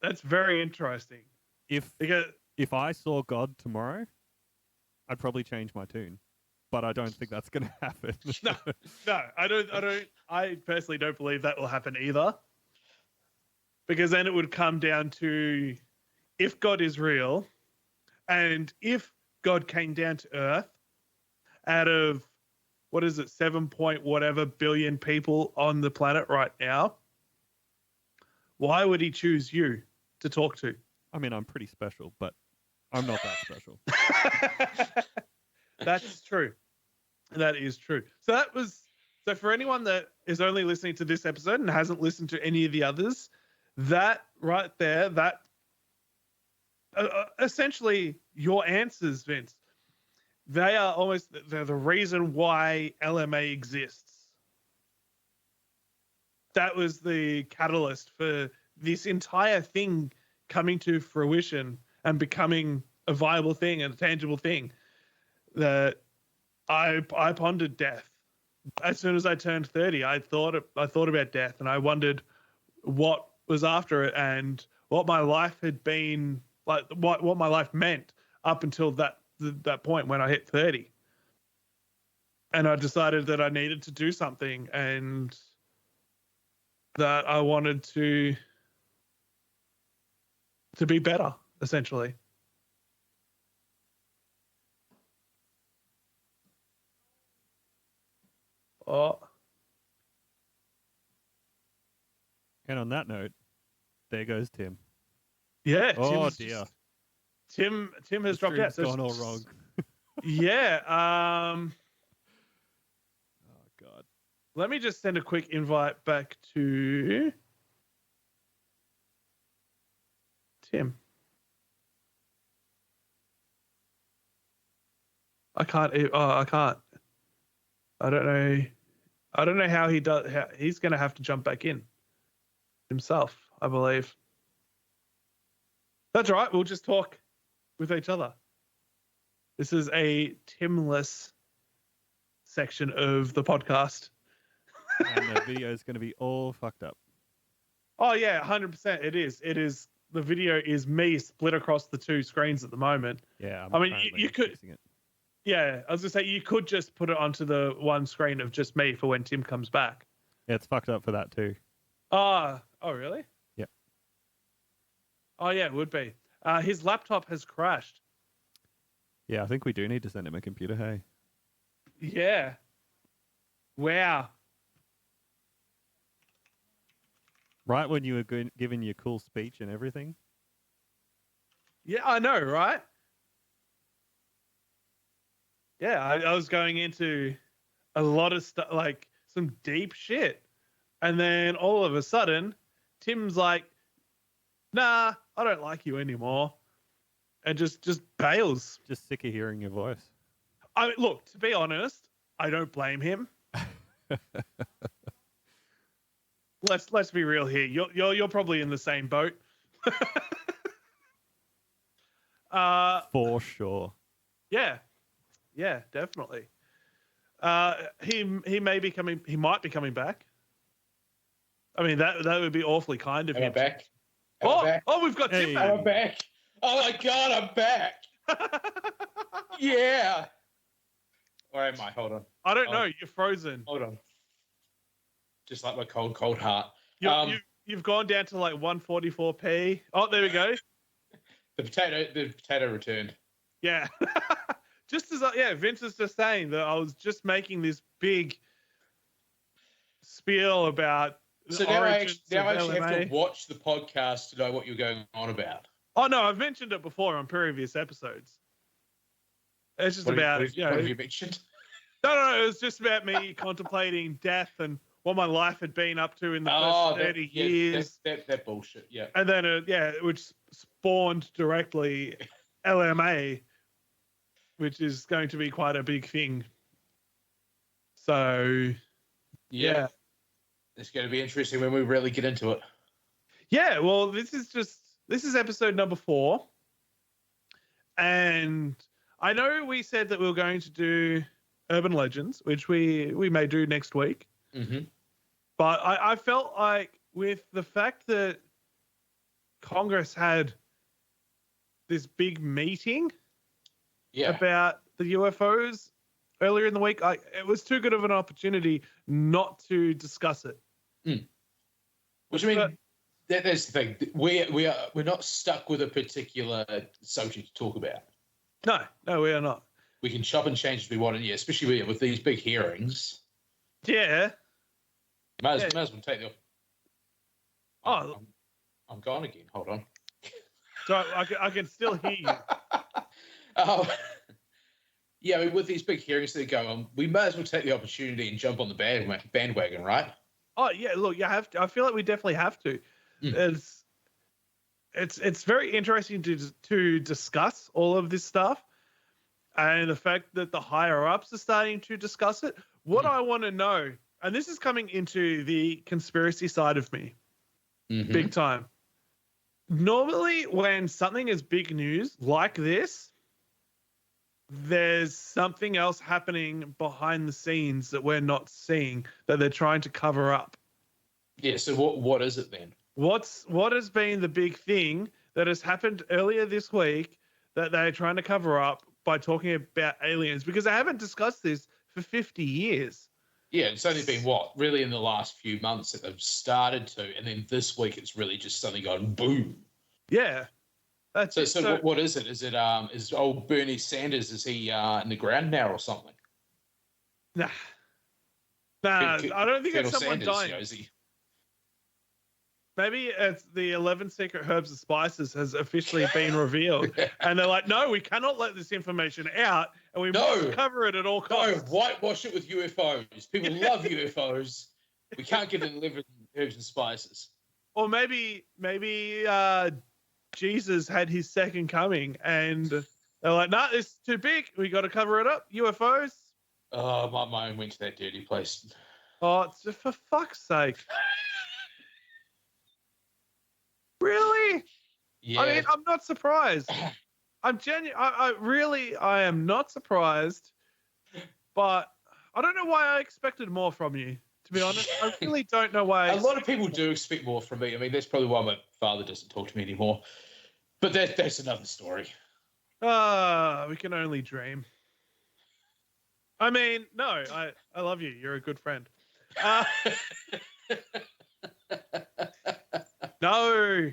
That's very interesting. If I saw God tomorrow, I'd probably change my tune, but I don't think that's going to happen. No, I don't. I personally don't believe that will happen either, because then it would come down to if God is real, and if God came down to Earth out of, what is it, 7 point whatever billion people on the planet right now, why would he choose you to talk to? I mean, I'm pretty special, but I'm not that special. That's true. That is true. So for anyone that is only listening to this episode and hasn't listened to any of the others, that right there, that essentially your answers, Vince, they're the reason why LMA exists. That was the catalyst for this entire thing coming to fruition and becoming a viable thing and a tangible thing. That I pondered death. As soon as I turned 30, I thought about death, and I wondered what was after it and what my life had been like, what my life meant up until that point when I hit 30. And I decided that I needed to do something, and that I wanted to be better, essentially. Oh. And on that note, there goes Tim. Yeah. Oh dear. Tim has dropped out. Gone all wrong. Yeah. Oh God. Let me just send a quick invite back to Tim. I can't. I can't. I don't know how he does. He's going to have to jump back in himself, I believe. That's all right. We'll just talk with each other. This is a Timless section of the podcast. And the video is going to be all fucked up. Oh yeah, 100%. It is. It is. The video is me split across the two screens at the moment. Yeah. I mean, you could. Yeah, I was gonna say you could just put it onto the one screen of just me for when Tim comes back. Yeah, it's fucked up for that too. Oh, really? Yep. Oh yeah, it would be. His laptop has crashed. Yeah, I think we do need to send him a computer. Hey. Yeah. Wow. Right when you were giving your cool speech and everything. Yeah, I know, right? Yeah, I was going into a lot of stuff, like some deep shit. And then all of a sudden, Tim's like, nah, I don't like you anymore. And just bails. Just sick of hearing your voice. I mean, look, to be honest, I don't blame him. Let's be real here. You're probably in the same boat. For sure. Yeah. Yeah, definitely. He might be coming back. I mean, that would be awfully kind of him. Back. Oh, we've got Tim back. I'm back. Oh my God, I'm back. Yeah. Where am I? Hold on. I don't know. You're frozen. Hold on. Just like my cold heart. You've gone down to like 144p. Oh, there we go. The potato returned. Yeah. Just as Vince is just saying that I was just making this big spiel about So now I actually have to watch the podcast to know what you're going on about. Oh no, I've mentioned it before on previous episodes. It's just What about have you mentioned? No, it was just about me contemplating death and what my life had been up to in the first 30 years. That bullshit, yeah. And then, which spawned directly LMA, which is going to be quite a big thing. So, yeah. It's going to be interesting when we really get into it. Yeah, well, this is episode number 4. And I know we said that we were going to do urban legends, which we may do next week. Mm-hmm. But I felt like with the fact that Congress had this big meeting about the UFOs earlier in the week, it was too good of an opportunity not to discuss it. Which I mean, that's the thing. We're not stuck with a particular subject to talk about. No, we are not. We can chop and change as we want, and especially with these big hearings. Yeah. Might as well take the. Oh, I'm gone again. Hold on. So I can still hear you. Oh, yeah. I mean, with these big hearings that go on, we might as well take the opportunity and jump on the bandwagon, right? Oh yeah, look, you have to. I feel like we definitely have to. It's very interesting to discuss all of this stuff, and the fact that the higher ups are starting to discuss it. What I want to know, and this is coming into the conspiracy side of me, big time. Normally, when something is big news like this, there's something else happening behind the scenes that we're not seeing that they're trying to cover up. Yeah. So what is it then? What has been the big thing that has happened earlier this week that they're trying to cover up by talking about aliens? Because they haven't discussed this for 50 years. Yeah, it's only been really in the last few months that they've started to, and then this week it's really just suddenly gone boom. Yeah. So what is it? Is it is old Bernie Sanders, is he in the ground now or something? Nah, I don't think Colonel it's someone Sanders, dying. Is he? Maybe it's the 11 secret herbs and spices has officially been revealed. And they're like, no, we cannot let this information out, and we must cover it at all costs. No, whitewash it with UFOs. People love UFOs. We can't get in 11 herbs and spices. Or maybe Jesus had his second coming, and they're like, nah, this is too big. We got to cover it up. UFOs. Oh, my mind went to that dirty place. Oh, for fuck's sake. Really? Yeah. I mean, I'm not surprised. I'm genuine. I am not surprised, but I don't know why I expected more from you, to be honest. I really don't know why. A lot of people do expect more from me. I mean, that's probably why my father doesn't talk to me anymore. But that's another story. We can only dream. I mean, no, I love you. You're a good friend. No,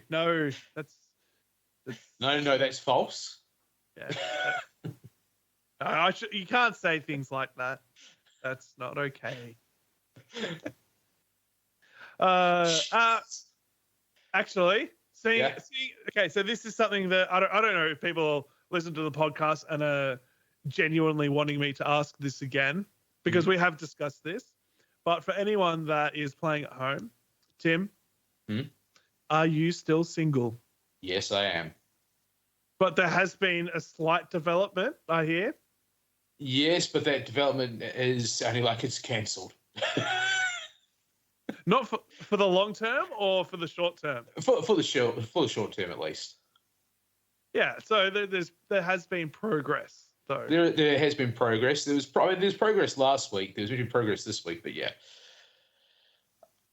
that's no, that's false. Yeah. You can't say things like that. That's not okay. Actually, okay, so this is something that I don't know if people listen to the podcast and are genuinely wanting me to ask this again, because we have discussed this. But for anyone that is playing at home, Tim, are you still single? Yes, I am. But there has been a slight development, I hear. Yes, but that development is sounding like it's cancelled. Not for the long term or for the short term? For the short term, at least. Yeah, so there has been progress, though. There has been progress. There's progress last week. There's been progress this week, but yeah.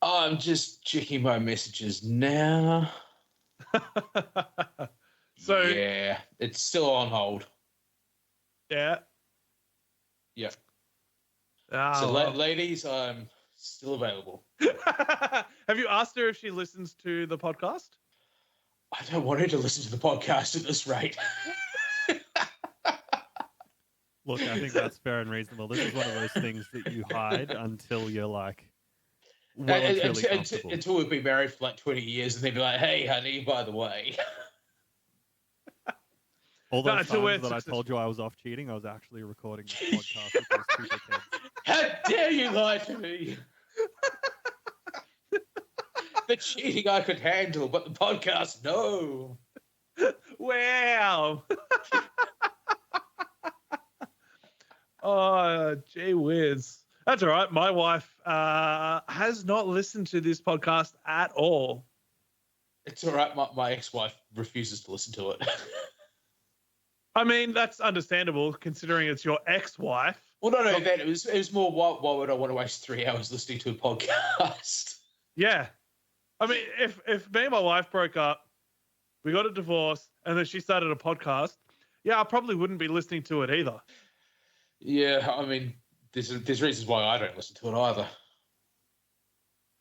I'm just checking my messages now. So yeah, it's still on hold. Yeah. Yeah. Oh, So, ladies, I'm still available. Have you asked her if she listens to the podcast? I don't want her to listen to the podcast at this rate. Look, I think that's fair and reasonable. This is one of those things that you hide until you're like, well and truly comfortable. Until we've been married for like 20 years, and they'd be like, hey, honey, by the way. All No, those until we're times that I successful. told you I was off cheating, I was actually recording this podcast with those two dickheads. How dare you lie to me? The cheating I could handle, but the podcast, no. Wow. Oh, gee whiz. That's all right. My wife has not listened to this podcast at all. It's all right. My ex-wife refuses to listen to it. I mean, that's understandable considering it's your ex-wife. Well, no, that it was more. Why would I want to waste 3 hours listening to a podcast? Yeah. I mean, if me and my wife broke up, we got a divorce, and then she started a podcast, yeah, I probably wouldn't be listening to it either. Yeah, I mean, there's reasons why I don't listen to it either.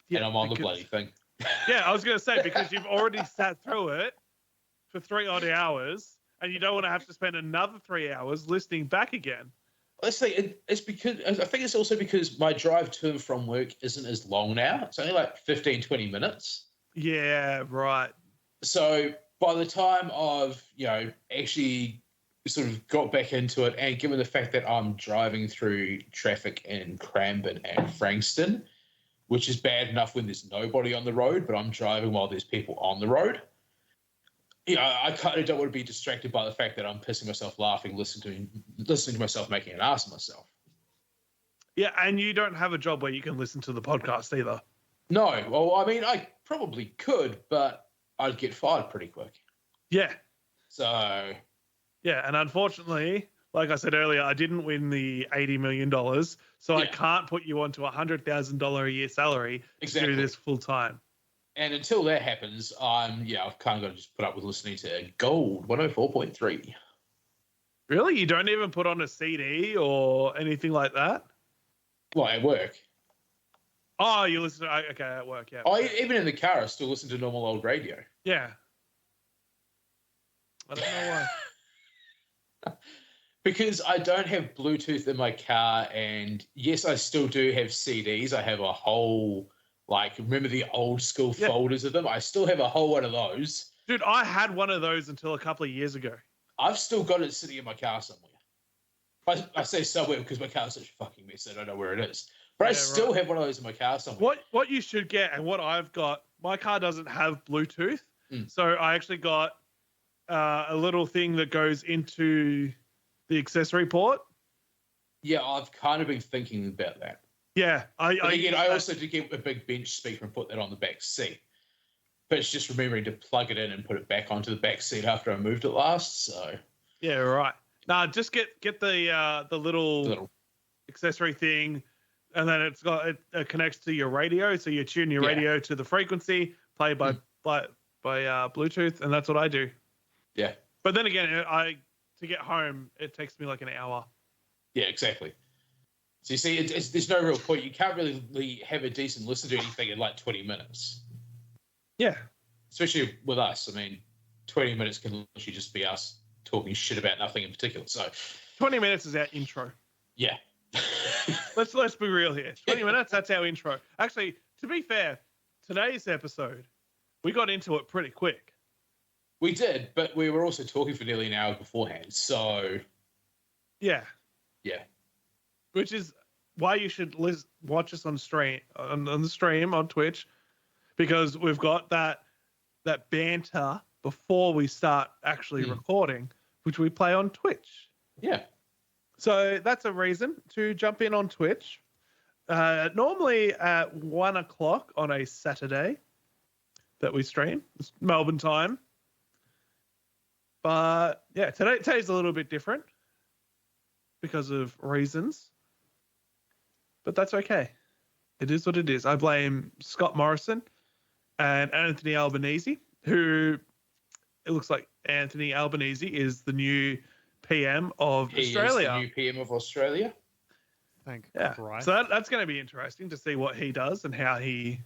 Yeah, and I'm on the bloody thing. Yeah, I was going to say, because you've already sat through it for 3 odd hours, and you don't want to have to spend another 3 hours listening back again. Honestly, it's because I think it's also because my drive to and from work isn't as long now. It's only like 15, 20 minutes. Yeah, right. So by the time I've, actually sort of got back into it, and given the fact that I'm driving through traffic in Cranbourne and Frankston, which is bad enough when there's nobody on the road, but I'm driving while there's people on the road. I kind of don't want to be distracted by the fact that I'm pissing myself laughing, listening to myself making an ass of myself. Yeah, and you don't have a job where you can listen to the podcast either. No, well, I mean, I probably could, but I'd get fired pretty quick. Yeah. So. Yeah, and unfortunately, like I said earlier, I didn't win the $80 million, so I can't put you onto a $100,000 a year salary to do this full time. And until that happens, I've kind of got to just put up with listening to Gold 104.3. Really? You don't even put on a CD or anything like that? Well, at work. Oh, you listen to... Okay, at work, yeah. Even in the car, I still listen to normal old radio. Yeah. I don't know why. Because I don't have Bluetooth in my car, and yes, I still do have CDs. I have a whole... remember the old school folders of them? I still have a whole one of those. Dude, I had one of those until a couple of years ago. I've still got it sitting in my car somewhere. I say somewhere because my car's such a fucking mess. I don't know where it is. But I still have one of those in my car somewhere. What you should get, and what I've got, my car doesn't have Bluetooth. So I actually got a little thing that goes into the accessory port. Yeah, I've kind of been thinking about that. Yeah. I also did get a big bench speaker and put that on the back seat. But it's just remembering to plug it in and put it back onto the back seat after I moved it last. So yeah, right. Nah, just get the little accessory thing, and then it connects to your radio, so you tune your radio to the frequency, play by Bluetooth, and that's what I do. Yeah. But then again, to get home, it takes me like an hour. Yeah, exactly. So you see, there's no real point. You can't really have a decent listen to anything in like 20 minutes. Yeah. Especially with us. I mean, 20 minutes can literally just be us talking shit about nothing in particular. So 20 minutes is our intro. Yeah. Let's be real here. 20 minutes, that's our intro. Actually, to be fair, today's episode, we got into it pretty quick. We did, but we were also talking for nearly an hour beforehand. So yeah. Yeah. Which is why you should watch us on the stream on Twitch, because we've got that banter before we start actually recording, which we play on Twitch. Yeah. So that's a reason to jump in on Twitch. Normally at 1 o'clock on a Saturday that we stream. It's Melbourne time. But yeah, today's a little bit different because of reasons. But that's okay. It is what it is. I blame Scott Morrison and Anthony Albanese, who it looks like Anthony Albanese is the new PM of Australia. Is the new PM of Australia. Thank Christ. So that's going to be interesting to see what he does and how he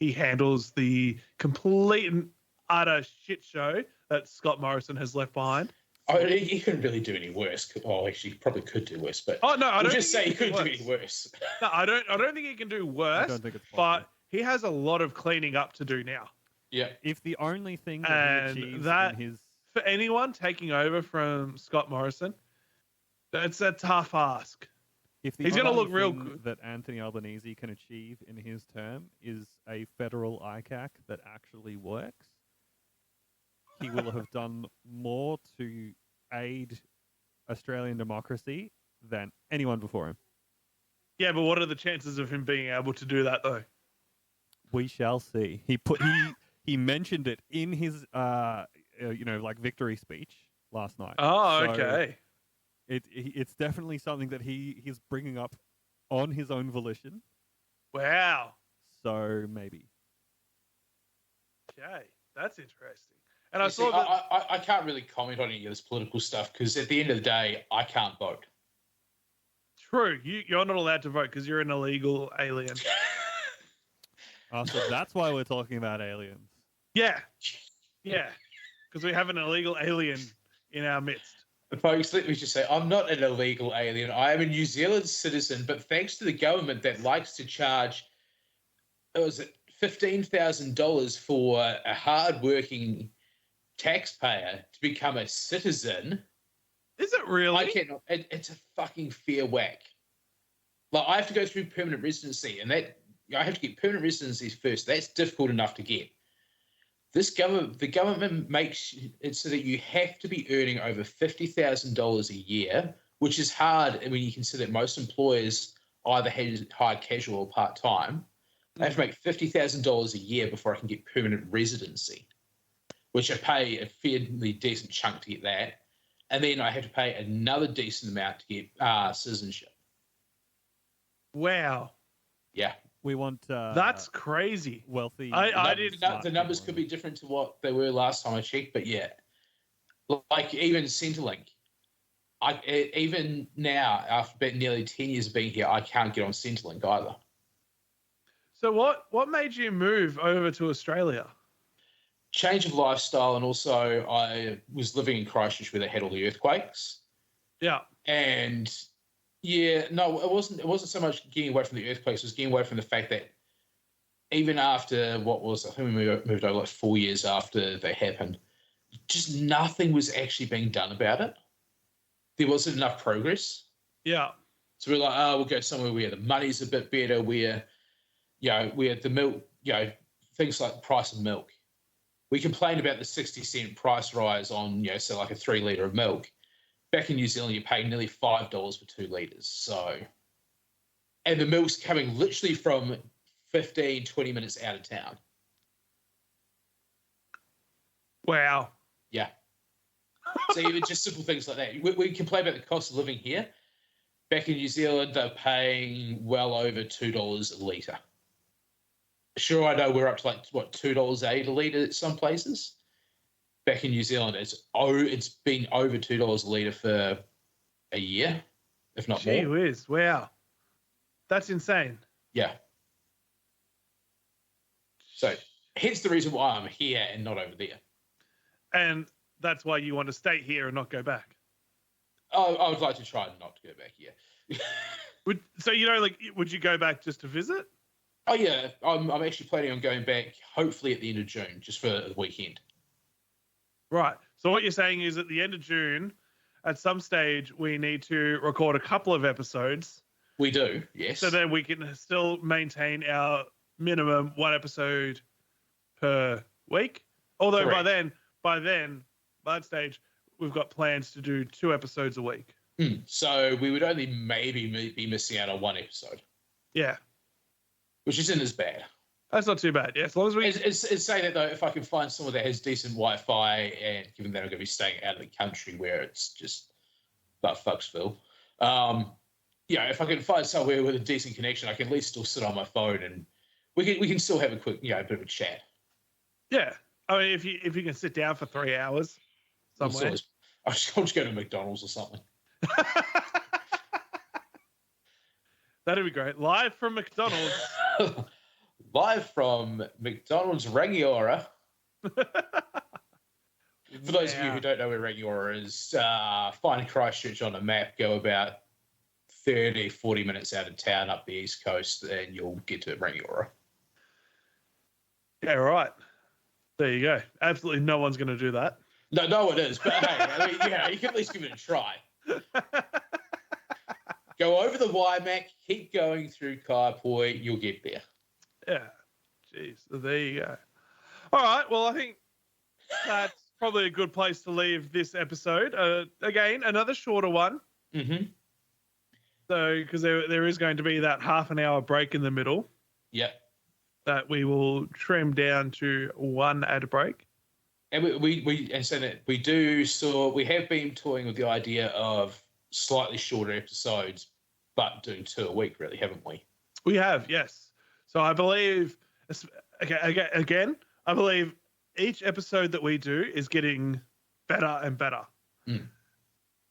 handles the complete and utter shit show that Scott Morrison has left behind. Oh, he couldn't really do any worse. Oh, actually, he probably could do worse. But I don't just say he couldn't do worse. any worse. No, I don't think he can do worse. I don't think it's but he has a lot of cleaning up to do now. Yeah. If the only thing that he achieves in his for anyone taking over from Scott Morrison, that's a tough ask. If the He's going to only look real thing good. that Anthony Albanese can achieve in his term is a federal ICAC that actually works, he will have done more to aid Australian democracy than anyone before him. Yeah, but what are the chances of him being able to do that, though? We shall see. He mentioned it in his like victory speech last night. Oh, So okay. It's definitely something that he's bringing up on his own volition. Wow. So maybe. Okay, that's interesting. And I You saw see, that. I can't really comment on any of this political stuff because at the end of the day, I can't vote. True, you're not allowed to vote because you're an illegal alien. So that's why we're talking about aliens. Yeah, because we have an illegal alien in our midst. Folks, let me just say, I'm not an illegal alien. I am a New Zealand citizen, but thanks to the government that likes to charge, $15,000 for a hard-working taxpayer to become a citizen. Is it really? I cannot. It's a fucking fair whack. Like, I have to go through permanent residency, and I have to get permanent residency first. That's difficult enough to get. The government makes it so that you have to be earning over $50,000 a year, which is hard when you consider that most employers either hire casual or part-time. I have to make $50,000 a year before I can get permanent residency, which I pay a fairly decent chunk to get that. And then I have to pay another decent amount to get citizenship. Wow. Yeah. We want that's crazy. Wealthy. The numbers could be different to what they were last time I checked, but yeah, like even Centrelink, even now after nearly 10 years of being here, I can't get on Centrelink either. So what made you move over to Australia? Change of lifestyle, and also I was living in Christchurch where they had all the earthquakes. Yeah. And yeah, no, it wasn't so much getting away from the earthquakes, it was getting away from the fact that even after I think we moved over like 4 years after they happened, just nothing was actually being done about it. There wasn't enough progress. Yeah. So we're like, we'll go somewhere where the money's a bit better, where the milk, things like the price of milk. We complained about the 60-cent price rise on, say like a 3 litre of milk. Back in New Zealand, you pay nearly $5 for 2 litres. So, and the milk's coming literally from 15, 20 minutes out of town. Wow. Yeah. So even just simple things like that. We complain about the cost of living here. Back in New Zealand, they're paying well over $2 a litre. Sure, I know we're up to like, $2.80 a litre at some places. Back in New Zealand, it's been over $2 a litre for a year, if not more. Gee whiz, wow. That's insane. Yeah. So hence the reason why I'm here and not over there. And that's why you want to stay here and not go back. I would like to try not to go back here. Would you go back just to visit? Oh yeah, I'm actually planning on going back hopefully at the end of June, just for the weekend. Right. So what you're saying is at the end of June, at some stage, we need to record a couple of episodes. We do, yes. So then we can still maintain our minimum 1 episode per week. Although Correct. by that stage, we've got plans to do 2 episodes a week. So we would only maybe be missing out on 1 episode. Yeah. Which isn't as bad. That's not too bad. Yeah, as long as we... It's saying that, though, if I can find someone that has decent Wi-Fi, and given that I'm going to be staying out of the country where it's just butt fucksville, if I can find somewhere with a decent connection, I can at least still sit on my phone and we can still have a quick, a bit of a chat. Yeah. I mean, if you can sit down for 3 hours somewhere. I'll just go to McDonald's or something. That'd be great. Live from McDonald's. Live from McDonald's Rangiora. For those of you who don't know where Rangiora is, find Christchurch on a map, go about 30, 40 minutes out of town up the east coast, and you'll get to Rangiora. Yeah, right. There you go. Absolutely no one's going to do that. No, it is. But hey, I mean, yeah, you can at least give it a try. Go over the Waimak, keep going through Kaiapoi, you'll get there. Yeah. Jeez. So there you go. All right. Well, I think that's probably a good place to leave this episode. Again, another shorter one. Mm-hmm. So, because there is going to be that half an hour break in the middle. Yep. That we will trim down to one ad break. And we have been toying with the idea of slightly shorter episodes, but doing 2 a week, really, haven't we? We have, yes. So I believe, again, I believe each episode that we do is getting better and better. Mm.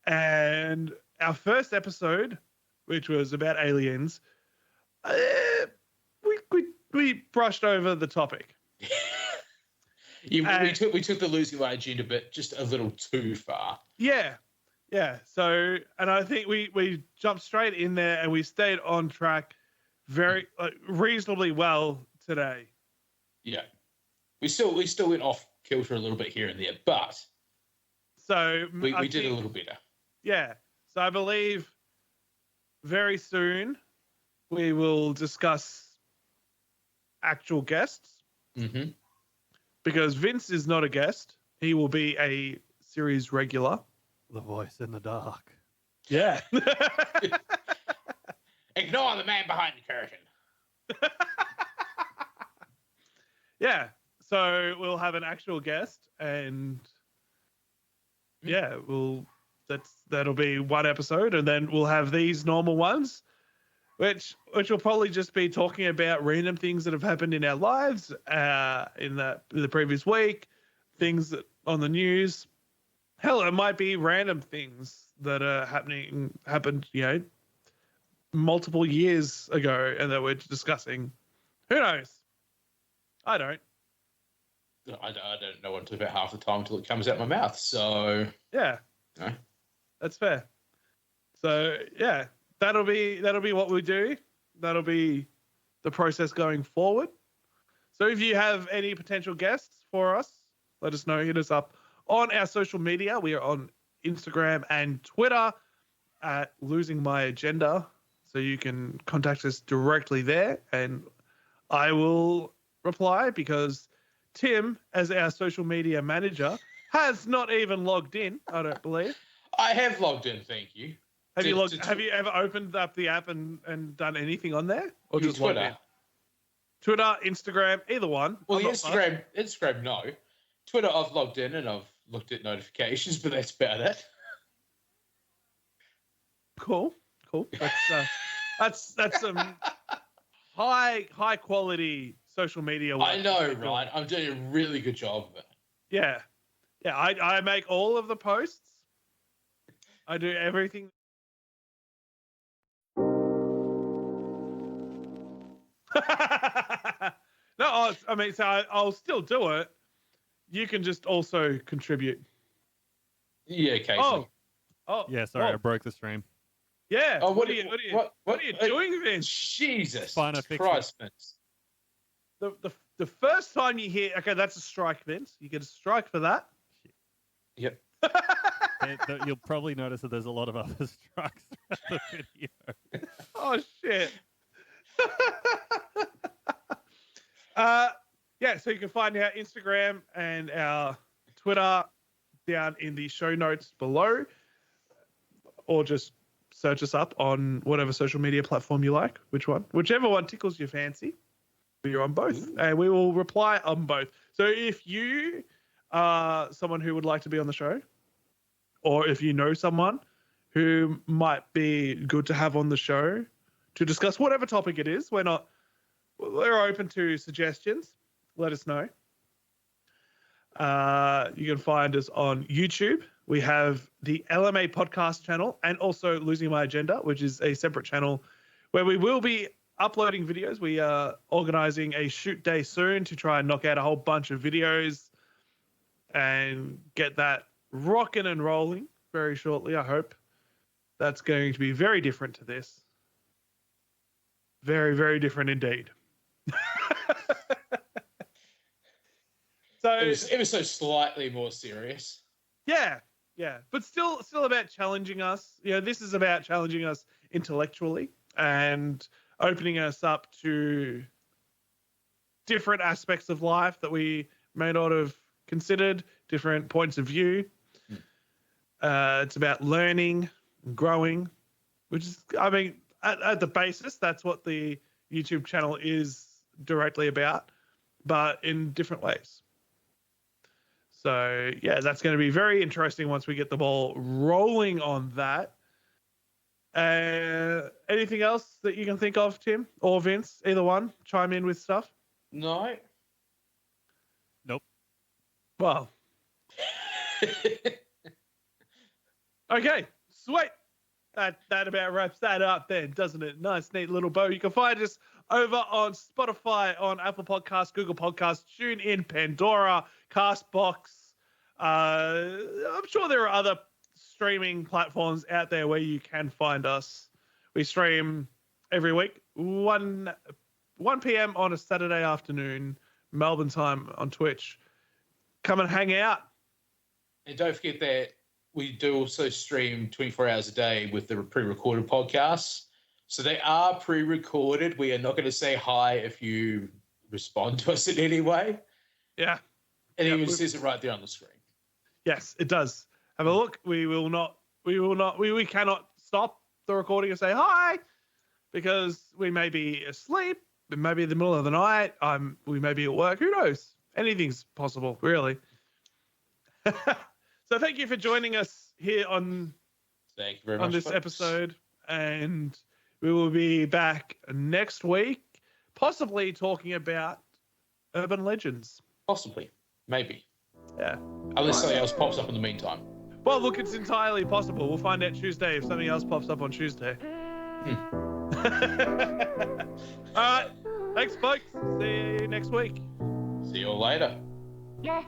And our first episode, which was about aliens, we brushed over the topic. We took the losing my agenda bit just a little too far. Yeah. So, and I think we jumped straight in there and we stayed on track very reasonably well today. Yeah. We still went off kilter a little bit here and there, but so we did a little better. Yeah. So I believe very soon we will discuss actual guests. Mm-hmm. Because Vince is not a guest. He will be a series regular. The voice in the dark. Yeah. Ignore the man behind the curtain. Yeah. So we'll have an actual guest, and yeah, that'll be one episode, and then we'll have these normal ones, which will probably just be talking about random things that have happened in our lives in the previous week, things that on the news. Hell, it might be random things that are happened, multiple years ago, and that we're discussing. Who knows? I don't. I don't know until about half the time until it comes out my mouth. So yeah, no. That's fair. So yeah, that'll be what we do. That'll be the process going forward. So if you have any potential guests for us, let us know. Hit us up on our social media. We are on Instagram and Twitter at Losing My Agenda. So you can contact us directly there, and I will reply because Tim, as our social media manager, has not even logged in, I don't believe. I have logged in, thank you. Have you ever opened up the app and done anything on there? Or just Twitter? Logged in? Twitter, Instagram, either one. Well, Instagram, no. Twitter, I've logged in and I've looked at notifications, but that's about it. Cool. That's some high quality social media work. I know, right? I'm doing a really good job of it. Yeah. I make all of the posts. I do everything. No, I'll still do it. You can just also contribute. Yeah, occasionally. Oh. Yeah, sorry, I broke the stream. Yeah. Oh, what are you doing, Vince? Jesus Fine, I fixed Christ, it. Vince. The first time you hear, okay, that's a strike, Vince. You get a strike for that. Yep. You'll probably notice that there's a lot of other strikes throughout the video. Oh shit. Yeah, so you can find our Instagram and our Twitter down in the show notes below, or just search us up on whatever social media platform you like. Whichever one tickles your fancy. We're on both, and we will reply on both. So if you are someone who would like to be on the show, or if you know someone who might be good to have on the show to discuss whatever topic it is, we're open to suggestions. Let us know. You can find us on YouTube. We have the LMA podcast channel and also Losing My Agenda, which is a separate channel where we will be uploading videos. We are organizing a shoot day soon to try and knock out a whole bunch of videos and get that rocking and rolling very shortly, I hope. That's going to be very different to this. Very, very different indeed. So it was so slightly more serious. Yeah, yeah, but still about challenging us. This is about challenging us intellectually and opening us up to different aspects of life that we may not have considered, different points of view. It's about learning and growing, which is, I mean, at the basis, that's what the YouTube channel is directly about, but in different ways. So, yeah, that's going to be very interesting once we get the ball rolling on that. Anything else that you can think of, Tim or Vince? Either one, chime in with stuff. No. Nope. Well. Okay, sweet. That about wraps that up then, doesn't it? Nice, neat little bow. You can find us over on Spotify, on Apple Podcasts, Google Podcasts, TuneIn, Pandora, CastBox. I'm sure there are other streaming platforms out there where you can find us. We stream every week, 1 p.m. on a Saturday afternoon, Melbourne time on Twitch. Come and hang out. And don't forget that we do also stream 24 hours a day with the pre-recorded podcasts. So they are pre-recorded. We are not going to say hi if you respond to us in any way. Yeah. And it even says it right there on the screen. Yes, it does. Have a look. We cannot stop the recording and say hi because we may be asleep. It may be in the middle of the night. We may be at work. Who knows? Anything's possible, really. So thank you for joining us here on this episode. And we will be back next week, possibly talking about urban legends. Possibly. Maybe. Yeah. Unless something else pops up in the meantime. Well, look, it's entirely possible. We'll find out Tuesday if something else pops up on Tuesday. All right. Thanks, folks. See you next week. See you all later. Yeah.